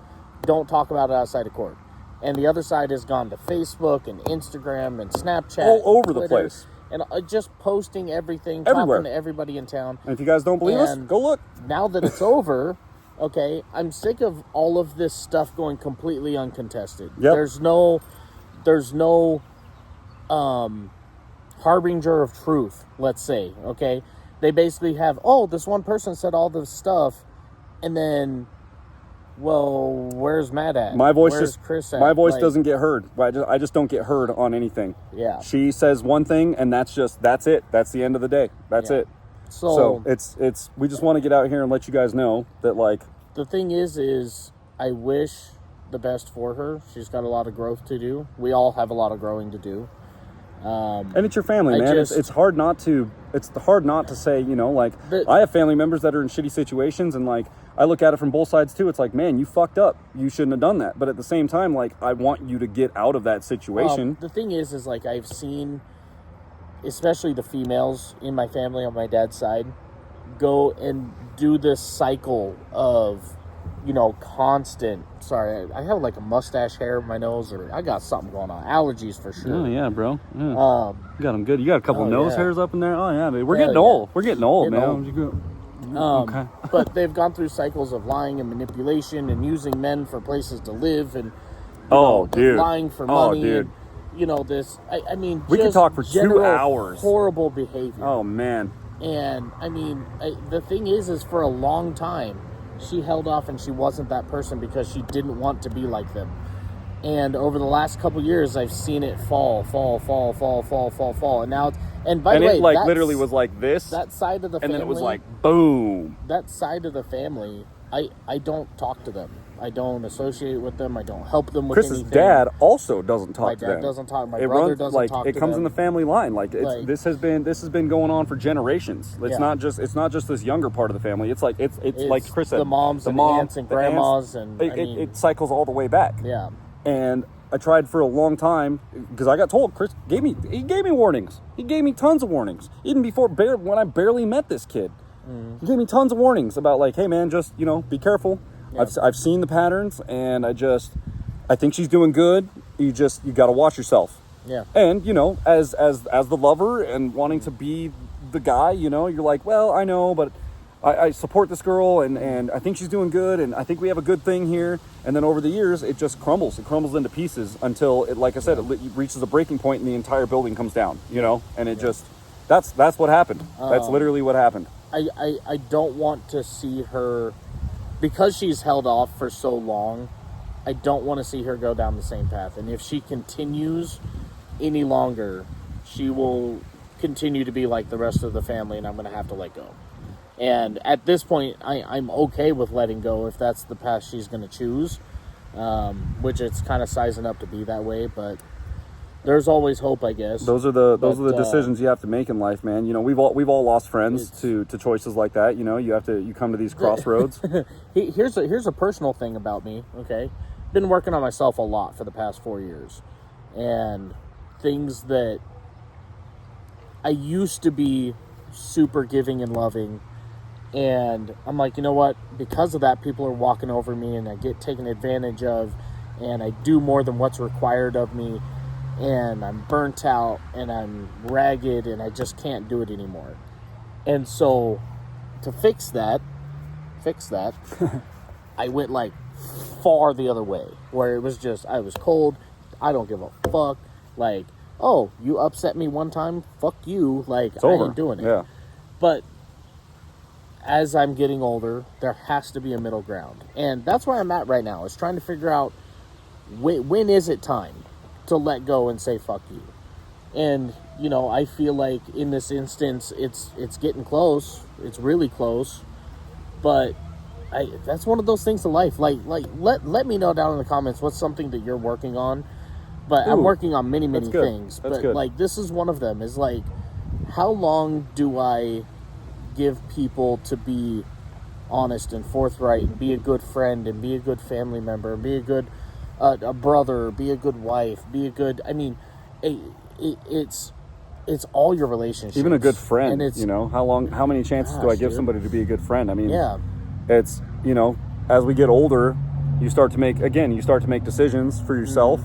don't talk about it outside of court. And the other side has gone to Facebook and Instagram and Snapchat. All over the place. And just posting everything, everywhere, talking to everybody in town. And if you guys don't believe us, go look. Now that it's over, okay, I'm sick of all of this stuff going completely uncontested. Yep. There's no harbinger of truth, let's say, okay? They basically have, oh, this one person said all this stuff, and then, well, where's Matt at? Where's Chris at? My voice doesn't get heard. I just don't get heard on anything. Yeah. She says one thing, and that's it. That's the end of the day. That's it. So it's we just want to get out here and let you guys know that, like, the thing is I wish the best for her. She's got a lot of growth to do. We all have a lot of growing to do. And it's your family, man. It's hard not to. It's hard not to say, you know, like, I have family members that are in shitty situations, and like, I look at it from both sides too. It's like, man, you fucked up. You shouldn't have done that. But at the same time, like, I want you to get out of that situation. The thing is like, I've seen, especially the females in my family on my dad's side, go and do this cycle of, you know, constant. Sorry, I have like a mustache hair in my nose, or I got something going on. Allergies for sure. Oh yeah, bro. Yeah. You got them good. You got a couple nose hairs up in there. Oh yeah, dude. We're getting old. We're getting old, man. Okay. But they've gone through cycles of lying and manipulation and using men for places to live, and dude, lying for money. Dude. And, you know, this. I mean, we could talk for 2 hours. Horrible behavior. Oh man. And I mean, the thing is for a long time, she held off and she wasn't that person because she didn't want to be like them. And over the last couple years, I've seen it fall. And now, and by the way, it like literally was like this. That side of the family. And then it was like, boom. That side of the family, I don't talk to them. I don't associate with them. I don't help them with Chris's anything. dad also doesn't talk to them. My dad doesn't talk. My brother doesn't talk to them. It comes in the family line. Like, this has been going on for generations. It's not just this younger part of the family. It's like Chris said, the moms, and aunts and grandmas, and it cycles all the way back. Yeah. And I tried for a long time because I got told. Chris gave me warnings. He gave me tons of warnings, even before when I barely met this kid. He gave me tons of warnings about, like, hey man, just, you know, be careful. Yeah. I've seen the patterns, and I think she's doing good. You got to watch yourself. Yeah. And, you know, as the lover and wanting to be the guy, you know, you're like, well, I know, but I support this girl, and I think she's doing good, and I think we have a good thing here. And then over the years, it just crumbles. It crumbles into pieces until it, like I said, it reaches a breaking point, and the entire building comes down, you know? And it just, that's what happened. That's literally what happened. I don't want to see her, because she's held off for so long, I don't want to see her go down the same path. And if she continues any longer, she will continue to be like the rest of the family, and I'm going to have to let go. And at this point, I'm okay with letting go if that's the path she's going to choose, which it's kind of sizing up to be that way, but there's always hope, I guess. Those are the decisions you have to make in life, man. You know, we've all lost friends to choices like that. You know, you come to these crossroads. Here's a personal thing about me. Okay, been working on myself a lot for the past 4 years, and things that I used to be super giving and loving, and I'm like, you know what? Because of that, people are walking over me, and I get taken advantage of, and I do more than what's required of me. And I'm burnt out, and I'm ragged, and I just can't do it anymore. And so, to fix that, I went like far the other way, where it was just, I was cold, I don't give a fuck, like, oh, you upset me one time, fuck you, like, I ain't doing it. Yeah. But as I'm getting older, there has to be a middle ground. And that's where I'm at right now, is trying to figure out when is it time to let go and say fuck you. And, you know, I feel like in this instance it's getting close. It's really close. But that's one of those things to life. Like let me know down in the comments what's something that you're working on. But I'm working on many things. But good. Like, this is one of them, is like, how long do I give people to be honest and forthright and be a good friend and be a good family member and be a good a brother, be a good wife, be a good, I mean, it's all your relationships. Even a good friend, and it's, you know, how many chances do I give somebody to be a good friend? I mean, yeah, it's, you know, as we get older, you start to make decisions for yourself,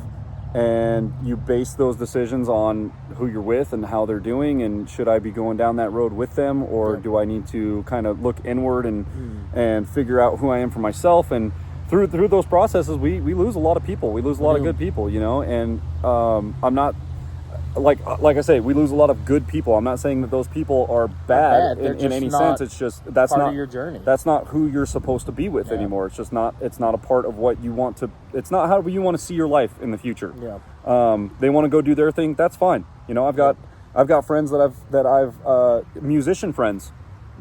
and you base those decisions on who you're with and how they're doing, and should I be going down that road with them, or do I need to kind of look inward and figure out who I am for myself. And through those processes, we lose a lot of people. We lose a lot of good people, you know, and I'm not, like I say, we lose a lot of good people. I'm not saying that those people are bad in any sense. It's just, that's not your journey. That's not who you're supposed to be with anymore. It's just not, it's not a part of what you want to, it's not how you want to see your life in the future. Yeah. They want to go do their thing. That's fine. You know, I've got friends that I've musician friends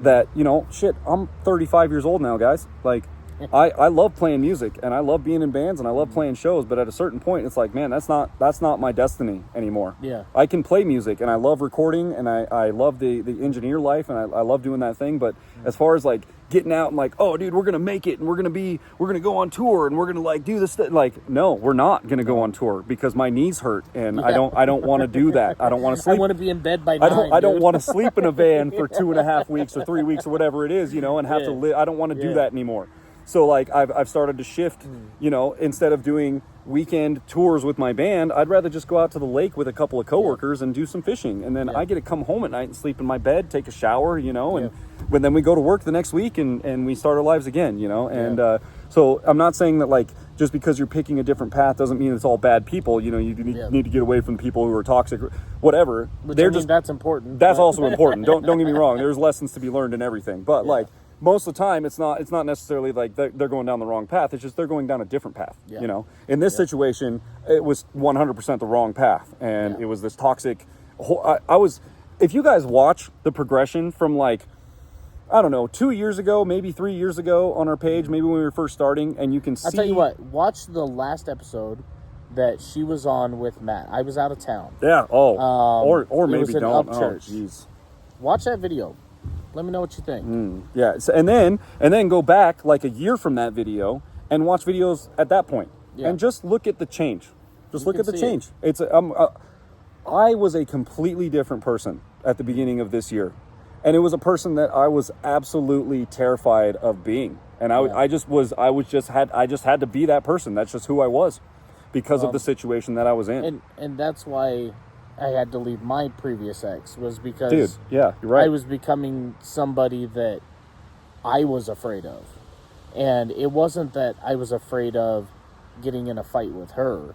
that, you know, shit, I'm 35 years old now, guys. Like, I love playing music and I love being in bands and I love playing shows, but at a certain point it's like, man, that's not my destiny anymore. Yeah. I can play music and I love recording and I love the engineer life and I love doing that thing, but as far as like getting out and like, oh dude, we're gonna make it and we're gonna go on tour and we're gonna like do this like, no, we're not gonna go on tour because my knees hurt and I don't want to do that. I don't want to sleep. I want to be in bed by 9. I don't want to sleep in a van for 2.5 weeks or 3 weeks or whatever it is, and have to live. I don't want to do that anymore. So like I've started to shift, instead of doing weekend tours with my band, I'd rather just go out to the lake with a couple of coworkers and do some fishing. And then I get to come home at night and sleep in my bed, take a shower, and then we go to work the next week and we start our lives again, and so I'm not saying that like just because you're picking a different path doesn't mean it's all bad people. You need to get away from people who are toxic, whatever. That's important. That's also important. Don't get me wrong. There's lessons to be learned in everything, but like most of the time, it's not necessarily like they're going down the wrong path. It's just they're going down a different path. Yeah. In this situation, it was 100% the wrong path, and it was this toxic. If you guys watch the progression from like, I don't know, 2 years ago, maybe 3 years ago on our page, maybe when we were first starting, and you can see. I'll tell you what. Watch the last episode that she was on with Matt. I was out of town. Yeah. Oh. Or maybe don't. Upchurch. Oh, jeez. Watch that video. Let me know what you think. Yeah, so, and then go back like a year from that video and watch videos at that point, and just look at the change. Just look at the change. I was a completely different person at the beginning of this year, and it was a person that I was absolutely terrified of being, and I just had to be that person. That's just who I was, because of the situation that I was in, and that's why I had to leave my previous ex, was because dude, yeah, you're right. I was becoming somebody that I was afraid of. And it wasn't that I was afraid of getting in a fight with her.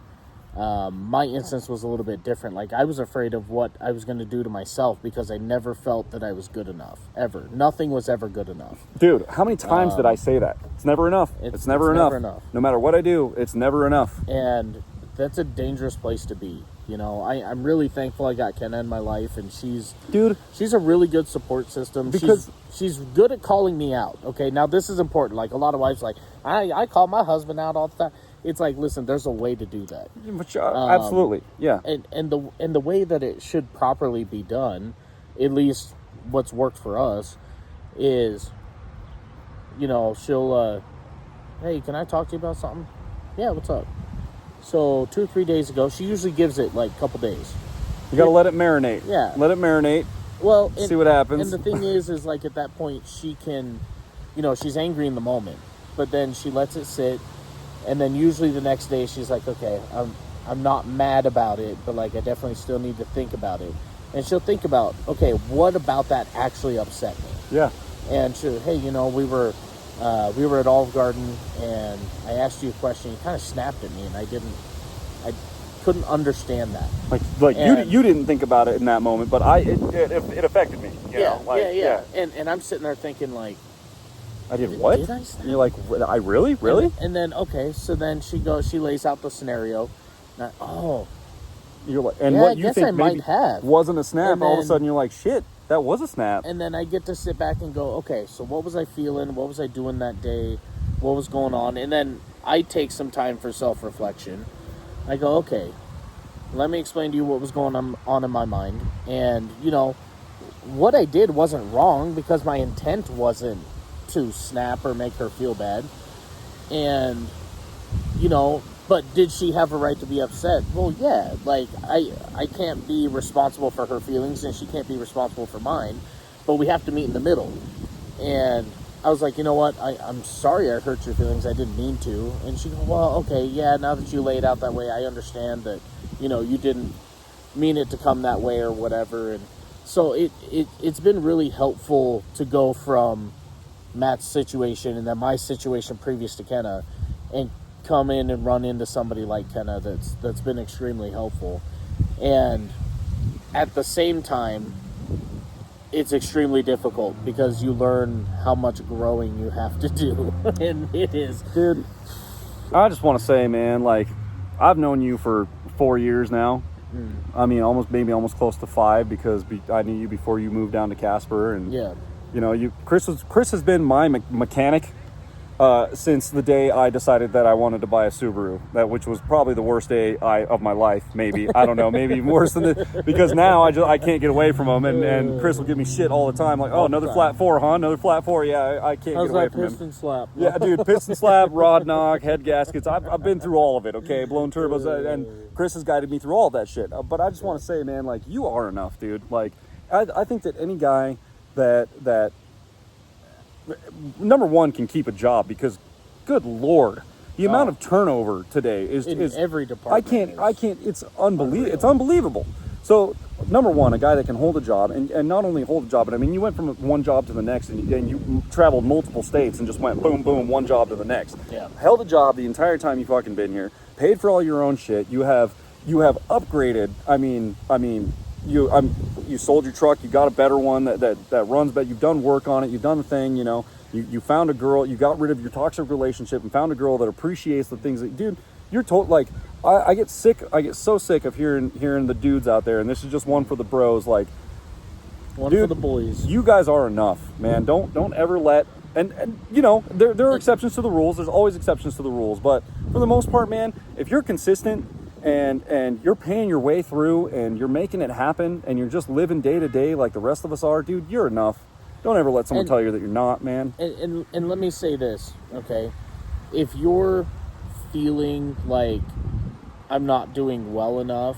My instance was a little bit different. Like, I was afraid of what I was going to do to myself because I never felt that I was good enough, ever. Nothing was ever good enough. Dude, how many times did I say that? It's never enough. It's never enough. No matter what I do, it's never enough. And that's a dangerous place to be. I'm really thankful I got Kenna in my life, and she's a really good support system. Because she's good at calling me out. Okay, now this is important. Like, a lot of wives, like, I call my husband out all the time. It's like, listen, there's a way to do that. Absolutely, yeah. And the way that it should properly be done, at least what's worked for us, is, she'll, hey, can I talk to you about something? Yeah, what's up? So 2 or 3 days ago, she usually gives it like a couple days. You got to let it marinate. Yeah. Let it marinate. Well, see what happens. And the thing is like at that point, she can, she's angry in the moment, but then she lets it sit. And then usually the next day she's like, okay, I'm not mad about it, but like I definitely still need to think about it. And she'll think about, okay, what about that actually upset me? Yeah. And she'll, hey, we were at Olive Garden, and I asked you a question. You kind of snapped at me, and I couldn't understand that. Like you didn't think about it in that moment, but it affected me. Yeah. And I'm sitting there thinking like, I did what? Did I snap? And you're like, I really? And then okay, so then she lays out the scenario. And you're like, and what you guess think I maybe might have. wasn't a snap, all of a sudden you're like, shit. That was a snap. And then I get to sit back and go, okay, so what was I feeling? What was I doing that day? What was going on? And then I take some time for self-reflection. I go, okay, let me explain to you what was going on in my mind. And, what I did wasn't wrong because my intent wasn't to snap or make her feel bad. And, but did she have a right to be upset? Well, yeah. Like, I can't be responsible for her feelings, and she can't be responsible for mine. But we have to meet in the middle. And I was like, you know what? I'm sorry I hurt your feelings. I didn't mean to. And she goes, well, okay, yeah, now that you lay it out that way, I understand that, you didn't mean it to come that way or whatever. And so it's been really helpful to go from Matt's situation and then my situation previous to Kenna and come in and run into somebody like Kenna that's been extremely helpful. And at the same time, it's extremely difficult because you learn how much growing you have to do. And it is. Dude, I just want to say, man, like, I've known you for 4 years now. I mean, almost close to 5 because I knew you before you moved down to Casper. And, yeah. Chris has been my mechanic since the day I decided that I wanted to buy a Subaru, which was probably the worst day of my life. Maybe, I don't know, maybe even worse than because now I can't get away from him, and Chris will give me shit all the time, like, oh, another flat four, huh? Another flat four, yeah, I can't get away from him. Piston slap? Yeah, dude, piston slap, rod knock, head gaskets. I've been through all of it. Okay, blown turbos, and Chris has guided me through all that shit. But I just want to say, man, like, you are enough, dude. Like, I think that any guy that number one can keep a job, because good Lord, the amount of turnover today is every department. I can't, it's unbelievable. It's unbelievable. So number one, a guy that can hold a job, and not only hold a job, but I mean, you went from one job to the next, and you traveled multiple states and just went boom, boom, one job to the next. Yeah. Held a job the entire time you fucking been here, paid for all your own shit. You have upgraded. I mean, you sold your truck, you got a better one that runs better. You've done work on it, you've done the thing, you know. You found a girl, you got rid of your toxic relationship and found a girl that appreciates the things that, dude, you're told, like, I get so sick of hearing the dudes out there, and this is just one for the bros, like, one dude, for the boys. You guys are enough, man. Don't ever let, and you know, there are exceptions to the rules. There's always exceptions to the rules, but for the most part, man, if you're consistent and you're paying your way through and you're making it happen and you're just living day to day like the rest of us are, dude, you're enough. Don't ever let someone tell you that you're not, man. And let me say this, okay? If you're feeling like I'm not doing well enough,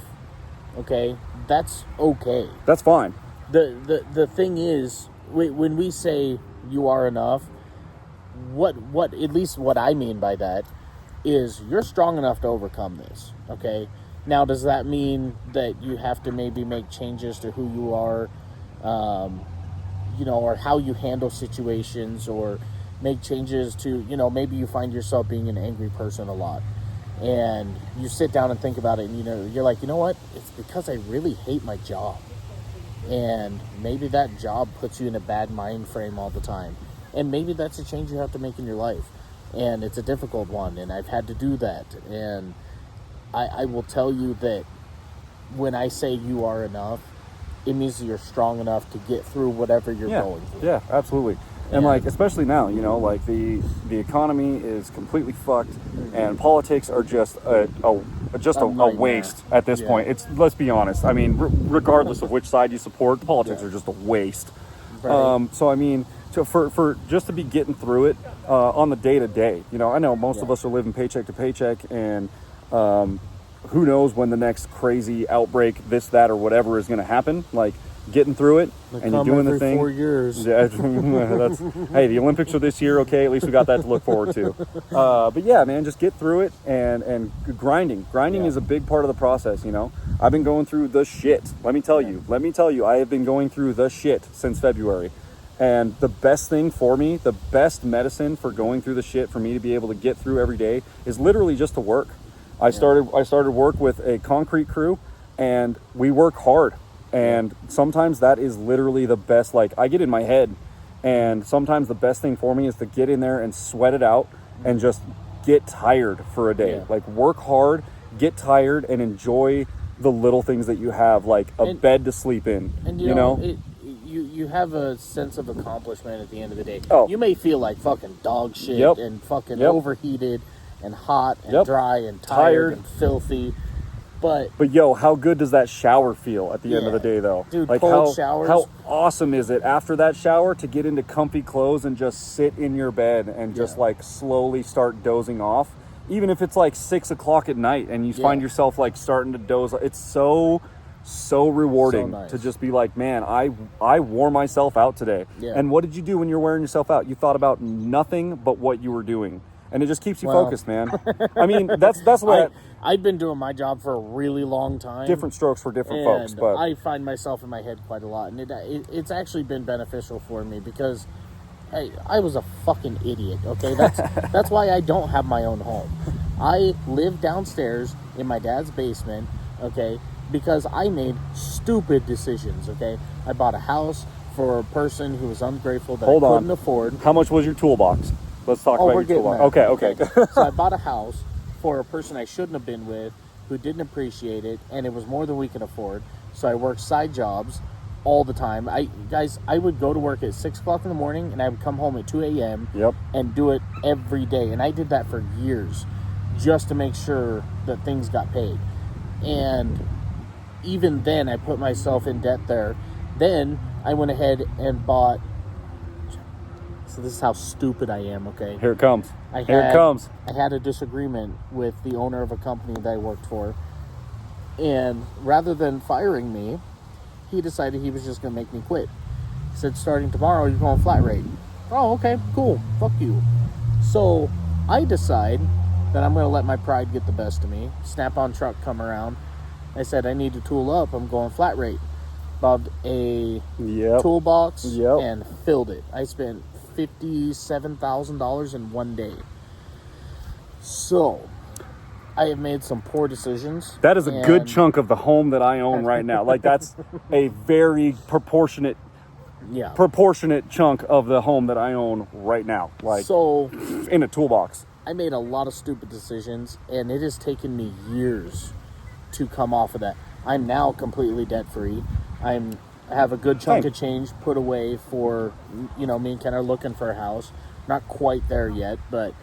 okay, that's okay. That's fine. The thing is, when we say you are enough, what at least what I mean by that is you're strong enough to overcome this, okay? Now, does that mean that you have to maybe make changes to who you are, you know, or how you handle situations, or make changes to, you know, maybe you find yourself being an angry person a lot, and you sit down and think about it, and, you know, you're like, you know what, it's because I really hate my job, and maybe that job puts you in a bad mind frame all the time, and maybe that's a change you have to make in your life, and it's a difficult one, and I've had to do that, and I will tell you that when I say you are enough, it means that you're strong enough to get through whatever you're going through. Yeah, absolutely. And like, especially now, you know, like the economy is completely fucked, and politics are just a waste at this point. It's, let's be honest. I mean, regardless of which side you support, the politics are just a waste. Right. So I mean, for just to be getting through it on the day to day, you know, I know most of us are living paycheck to paycheck, and who knows when the next crazy outbreak, this, that, or whatever is going to happen. Like, getting through it, and you're doing the thing. 4 years. Yeah, hey, the Olympics are this year. Okay, at least we got that to look forward to. But yeah, man, just get through it, and grinding is a big part of the process. You know, I've been going through the shit. Let me tell you, I have been going through the shit since February. And the best thing for me, the best medicine for going through the shit, for me to be able to get through every day, is literally just to work. I started work with a concrete crew, and we work hard. And sometimes that is literally the best. Like, I get in my head, and sometimes the best thing for me is to get in there and sweat it out and just get tired for a day. Like, work hard, get tired, and enjoy the little things that you have, like a bed to sleep in. And you know? You have a sense of accomplishment at the end of the day. Oh. You may feel like fucking dog shit and fucking overheated and hot and dry and tired and filthy. But yo, how good does that shower feel at the end of the day, though? Dude, like, cold showers. How awesome is it after that shower to get into comfy clothes and just sit in your bed and just like slowly start dozing off, even if it's like 6 o'clock at night and you find yourself like starting to doze. It's so rewarding to just be like, man, I wore myself out today. And what did you do when you're wearing yourself out? You thought about nothing but what you were doing. And it just keeps you focused, man. I mean, that's what I've been doing my job for a really long time. Different strokes for different folks, but I find myself in my head quite a lot, and it's actually been beneficial for me, because I was a fucking idiot. Okay, that's why I don't have my own home. I live downstairs in my dad's basement. Okay, because I made stupid decisions. Okay, I bought a house for a person who was ungrateful that I couldn't afford. How much was your toolbox? Let's talk about your toolbox. Okay. So I bought a house for a person I shouldn't have been with, who didn't appreciate it, and it was more than we could afford. So I worked side jobs all the time. I would go to work at 6 o'clock in the morning, and I would come home at 2 a.m. Yep. and do it every day. And I did that for years just to make sure that things got paid. And even then, I put myself in debt there. Then I went ahead and bought. So this is how stupid I am, okay? Here it comes. I had a disagreement with the owner of a company that I worked for. And rather than firing me, he decided he was just going to make me quit. He said, starting tomorrow, you're going flat rate. Oh, okay, cool. Fuck you. So I decide that I'm going to let my pride get the best of me. Snap-on truck come around. I said, I need to tool up. I'm going flat rate. Bought a toolbox and filled it. I spent $57,000 in one day. So I have made some poor decisions. That is a good chunk of the home that I own right now. Like, that's a very proportionate chunk of the home that I own right now. Like, so in a toolbox. I made a lot of stupid decisions, and it has taken me years to come off of that. I'm now completely debt free. I have a good chunk of change put away for, me and Ken are looking for a house. Not quite there yet, but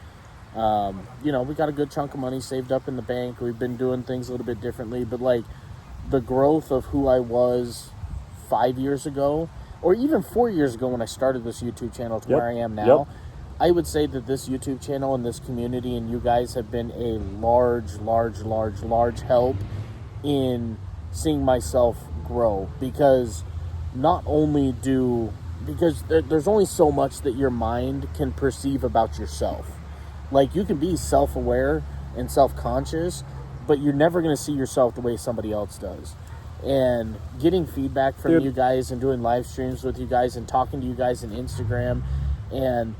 we got a good chunk of money saved up in the bank. We've been doing things a little bit differently, but like the growth of who I was 5 years ago, or even 4 years ago when I started this YouTube channel to where I am now, I would say that this YouTube channel and this community and you guys have been a large help in seeing myself grow, because there's only so much that your mind can perceive about yourself. Like, you can be self-aware and self-conscious, but you're never going to see yourself the way somebody else does. And getting feedback from you guys and doing live streams with you guys and talking to you guys on Instagram, and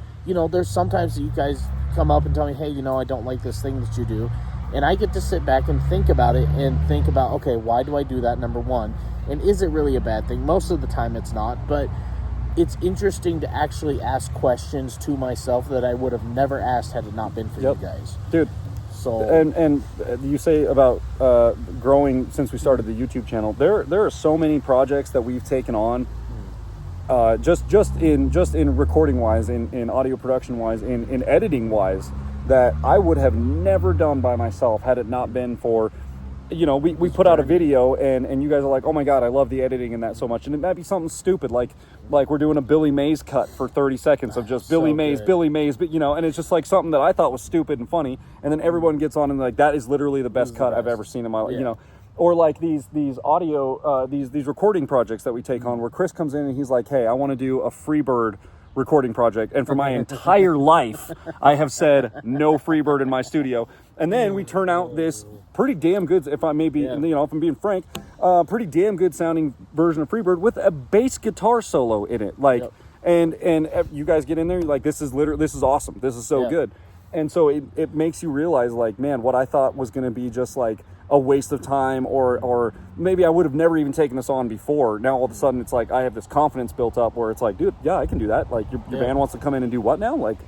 there's sometimes that you guys come up and tell me, hey, I don't like this thing that you do. And I get to sit back and think about it and think about, okay, why do I do that, number one? And is it really a bad thing? Most of the time it's not, but it's interesting to actually ask questions to myself that I would have never asked had it not been for you guys. Dude. So and you say about growing since we started the YouTube channel. There are so many projects that we've taken on, just in recording wise, in audio production wise, in editing wise, that I would have never done by myself had it not been for, we put out a video and you guys are like, oh my God, I love the editing in that so much. And it might be something stupid like we're doing a Billy Mays cut for 30 seconds of just Billy Mays, but and it's just like something that I thought was stupid and funny. And then everyone gets on and like, that is literally the best cut I've ever seen in my life, Or like these audio, these recording projects that we take on where Chris comes in and he's like, hey, I want to do a Freebird recording project, and for my entire life I have said no Freebird in my studio, and then we turn out this pretty damn good, if I may be, if I'm being frank, pretty damn good sounding version of Freebird with a bass guitar solo in it, and you guys get in there, you're like, this is awesome, this is so good, and so it makes you realize, like, man, what I thought was going to be just like a waste of time, or maybe I would have never even taken this on before. Now all of a sudden it's like I have this confidence built up where it's like, dude, yeah, I can do that. Like, your band wants to come in and do what now? Like,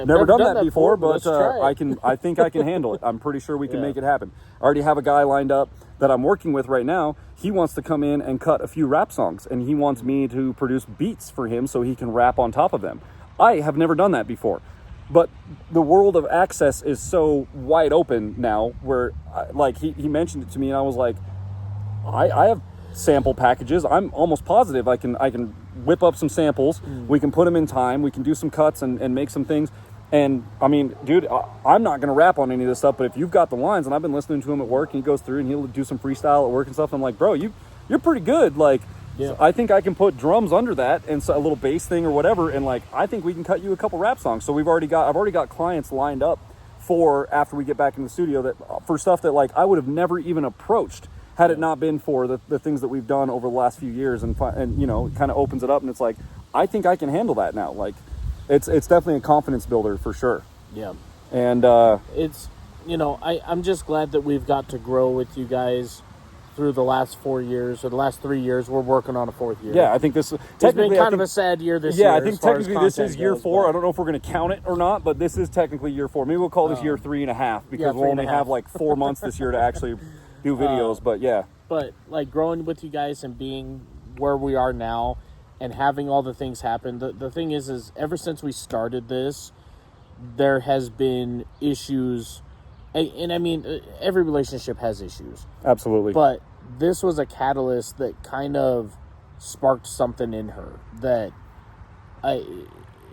never done that before, but I think I can handle it. I'm pretty sure we can make it happen. I already have a guy lined up that I'm working with right now. He wants to come in and cut a few rap songs, and he wants me to produce beats for him so he can rap on top of them. I have never done that before. But the world of access is so wide open now where, like, he mentioned it to me and I was like, I have sample packages. I'm almost positive I can whip up some samples. We can put them in time. We can do some cuts and make some things. And, I mean, dude, I'm not going to rap on any of this stuff, but if you've got the lines, and I've been listening to him at work, and he goes through and he'll do some freestyle at work and stuff, I'm like, bro, you're pretty good. Like, so I think I can put drums under that and so a little bass thing or whatever, and like I think we can cut you a couple rap songs. So I've already got clients lined up for after we get back in the studio that for stuff that like I would have never even approached had it not been for the things that we've done over the last few years, and it kind of opens it up, and it's like I think I can handle that now. Like it's definitely a confidence builder for sure. Yeah, and it's I'm just glad that we've got to grow with you guys through the last 4 years, or the last 3 years. We're working on a fourth year. Yeah, I think this has been kind of a sad year this year. Yeah, I think technically this is year 4. I don't know if we're going to count it or not, but this is technically year 4. Maybe we'll call this year 3.5 because we'll only have like 4 months this year to actually do videos. But yeah. But like growing with you guys and being where we are now and having all the things happen, the thing is ever since we started this, there has been issues. And I mean, every relationship has issues. Absolutely. But this was a catalyst that kind of sparked something in her that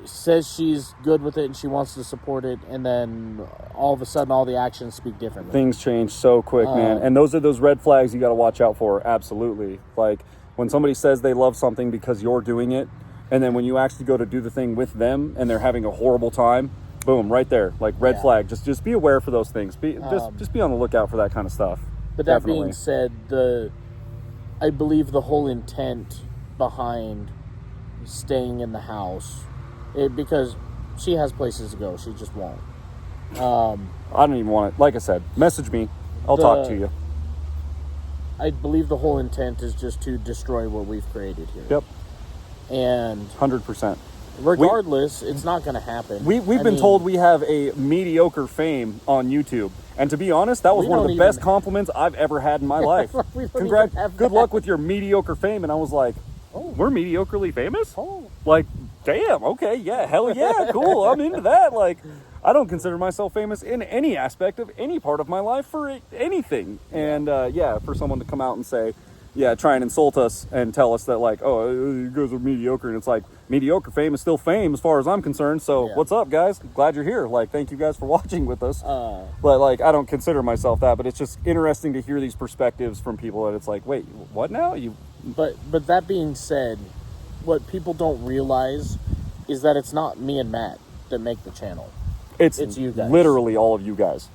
says she's good with it and she wants to support it, and then all of a sudden all the actions speak differently. Things change so quick, man. And those are those red flags you got to watch out for. Absolutely. Like when somebody says they love something because you're doing it, and then when you actually go to do the thing with them and they're having a horrible time, boom, right there, like red flag. Just be aware for those things. Just be on the lookout for that kind of stuff. But that being said, I believe the whole intent behind staying in the house, because she has places to go, she just won't. I don't even want it. Like I said, message me. I'll talk to you. I believe the whole intent is just to destroy what we've created here. Yep. And 100%. Regardless, it's not going to happen. We've been told we have a mediocre fame on YouTube. And to be honest, that was one of the best compliments I've ever had in my life. Congrats. Good luck with your mediocre fame. And I was like, oh, we're mediocrely famous? Oh. Like, damn, okay, yeah, hell yeah, cool. I'm into that. Like, I don't consider myself famous in any aspect of any part of my life for anything. And for someone to come out and say, try and insult us and tell us that, like, oh, you guys are mediocre. And it's like, mediocre fame is still fame as far as I'm concerned. So what's up, guys? Glad you're here. Like, thank you guys for watching with us. But, like, I don't consider myself that. But it's just interesting to hear these perspectives from people that it's like, wait, what now? But that being said, what people don't realize is that it's not me and Matt that make the channel. It's you guys. Literally all of you guys.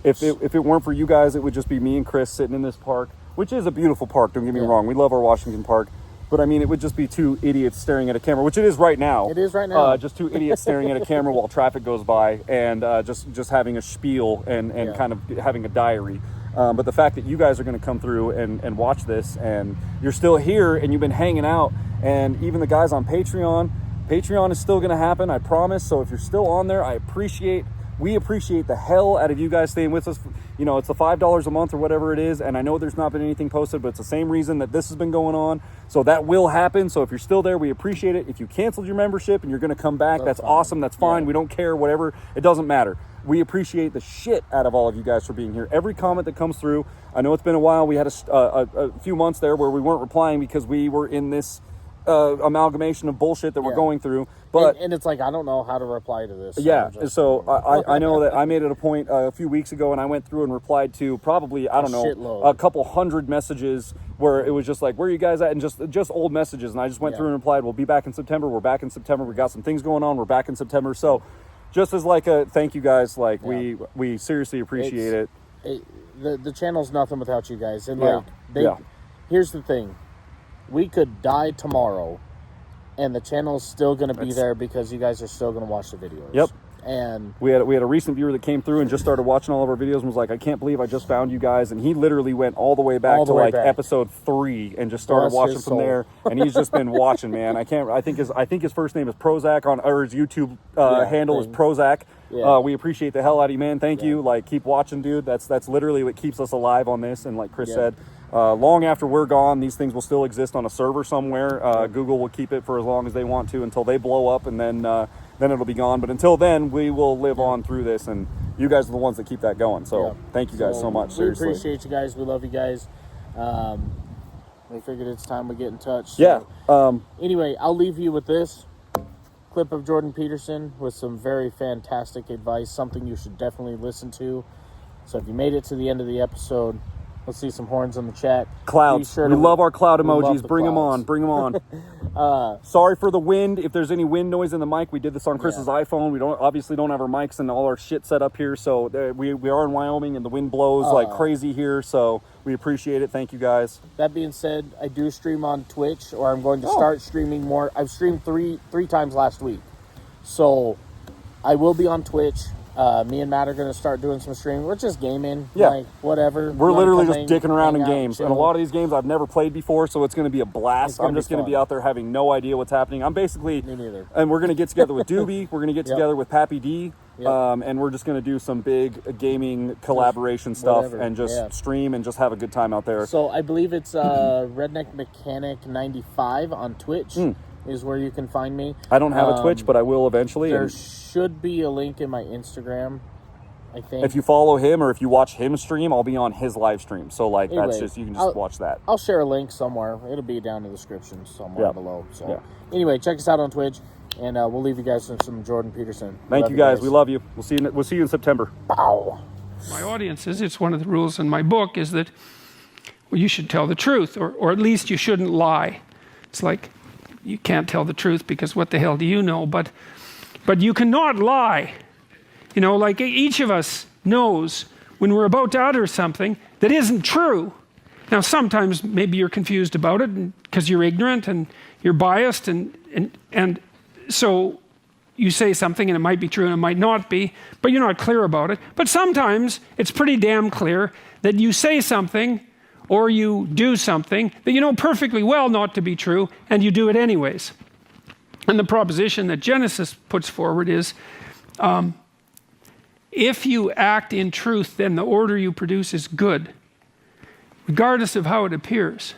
If it weren't for you guys, it would just be me and Chris sitting in this park, which is a beautiful park, don't get me wrong. We love our Washington Park. But, I mean, it would just be two idiots staring at a camera, which it is right now. It is right now. Just two idiots staring at a camera while traffic goes by and just having a spiel and kind of having a diary. But the fact that you guys are going to come through and watch this, and you're still here and you've been hanging out, and even the guys on Patreon is still going to happen, I promise. So if you're still on there, we appreciate the hell out of you guys staying with us. You know, it's the $5 a month or whatever it is, and I know there's not been anything posted, but it's the same reason that this has been going on. So that will happen. So if you're still there, we appreciate it. If you canceled your membership and you're going to come back, that's awesome. That's fine. We don't care, whatever. It doesn't matter. We appreciate the shit out of all of you guys for being here. Every comment that comes through, I know it's been a while. We had a few months there where we weren't replying because we were in this amalgamation of bullshit that we're going through. But and it's like, I don't know how to reply to this. So I know that I made it a point a few weeks ago, and I went through and replied to probably, I don't know, shitload. A couple hundred messages where it was just like, where are you guys at? And just old messages. And I just went through and replied, we'll be back in September. We're back in September. We got some things going on. We're back in September. So just as like a thank you guys, like we seriously appreciate it. The channel's nothing without you guys. And here's the thing. We could die tomorrow, and the channel's still going to be there because you guys are still going to watch the videos. Yep. And we had a recent viewer that came through and just started watching all of our videos and was like, I can't believe I just found you guys. And he literally went all the way back to episode 3 and just started watching from there. And he's just been watching, man. I think his first name is Prozac or his YouTube handle is Prozac. Yeah. We appreciate the hell out of you, man. Thank you. Like, keep watching, dude. That's literally what keeps us alive on this. And like Chris said, long after we're gone, these things will still exist on a server somewhere. Google will keep it for as long as they want to until they blow up, and then it'll be gone. But until then, we will live on through this, and you guys are the ones that keep that going. So thank you guys so much. Seriously. We appreciate you guys. We love you guys. We figured it's time we get in touch. So, anyway, I'll leave you with this clip of Jordan Peterson with some very fantastic advice, something you should definitely listen to. So if you made it to the end of the episode, let's see some horns in the chat. Clouds. We love our cloud emojis. Bring them on. Bring them on. Sorry for the wind. If there's any wind noise in the mic, we did this on Chris's iPhone. We obviously don't have our mics and all our shit set up here. So we are in Wyoming, and the wind blows like crazy here. So we appreciate it. Thank you, guys. That being said, I do stream on Twitch, or I'm going to start streaming more. I've streamed three times last week. So I will be on Twitch. Me and Matt are going to start doing some streaming. We're just gaming, like whatever. We're literally just dicking around in games. And a lot of these games I've never played before, so it's going to be a blast. I'm just going to be out there having no idea what's happening. I'm basically... Me neither. And we're going to get together with Doobie. We're going to get together with Pappy D. Yep. And we're just going to do some big gaming collaboration stuff whatever, and just yeah. stream and just have a good time out there. So I believe it's Redneck Mechanic 95 on Twitch is where you can find me. I don't have a Twitch, but I will eventually. There should be a link in my Instagram, I think. If you follow him or if you watch him stream, I'll be on his live stream. So like Anyway, that's just, you can just watch that. I'll share a link somewhere. It'll be down in the description somewhere Yeah. below. So Yeah. anyway, check us out on Twitch, and we'll leave you guys with some Jordan Peterson. Thank you guys. We love you. We'll see you in September. Bow. My audiences, it's one of the rules in my book, is that you should tell the truth, or at least you shouldn't lie. It's like you can't tell the truth because what the hell do you know? But you cannot lie. You know, like each of us knows when we're about to utter something that isn't true. Now, sometimes maybe you're confused about it because you're ignorant and you're biased, and so you say something and it might be true and it might not be, but you're not clear about it. But sometimes it's pretty damn clear that you say something or you do something that you know perfectly well not to be true, and you do it anyways. And the proposition that Genesis puts forward is, if you act in truth, then the order you produce is good, regardless of how it appears.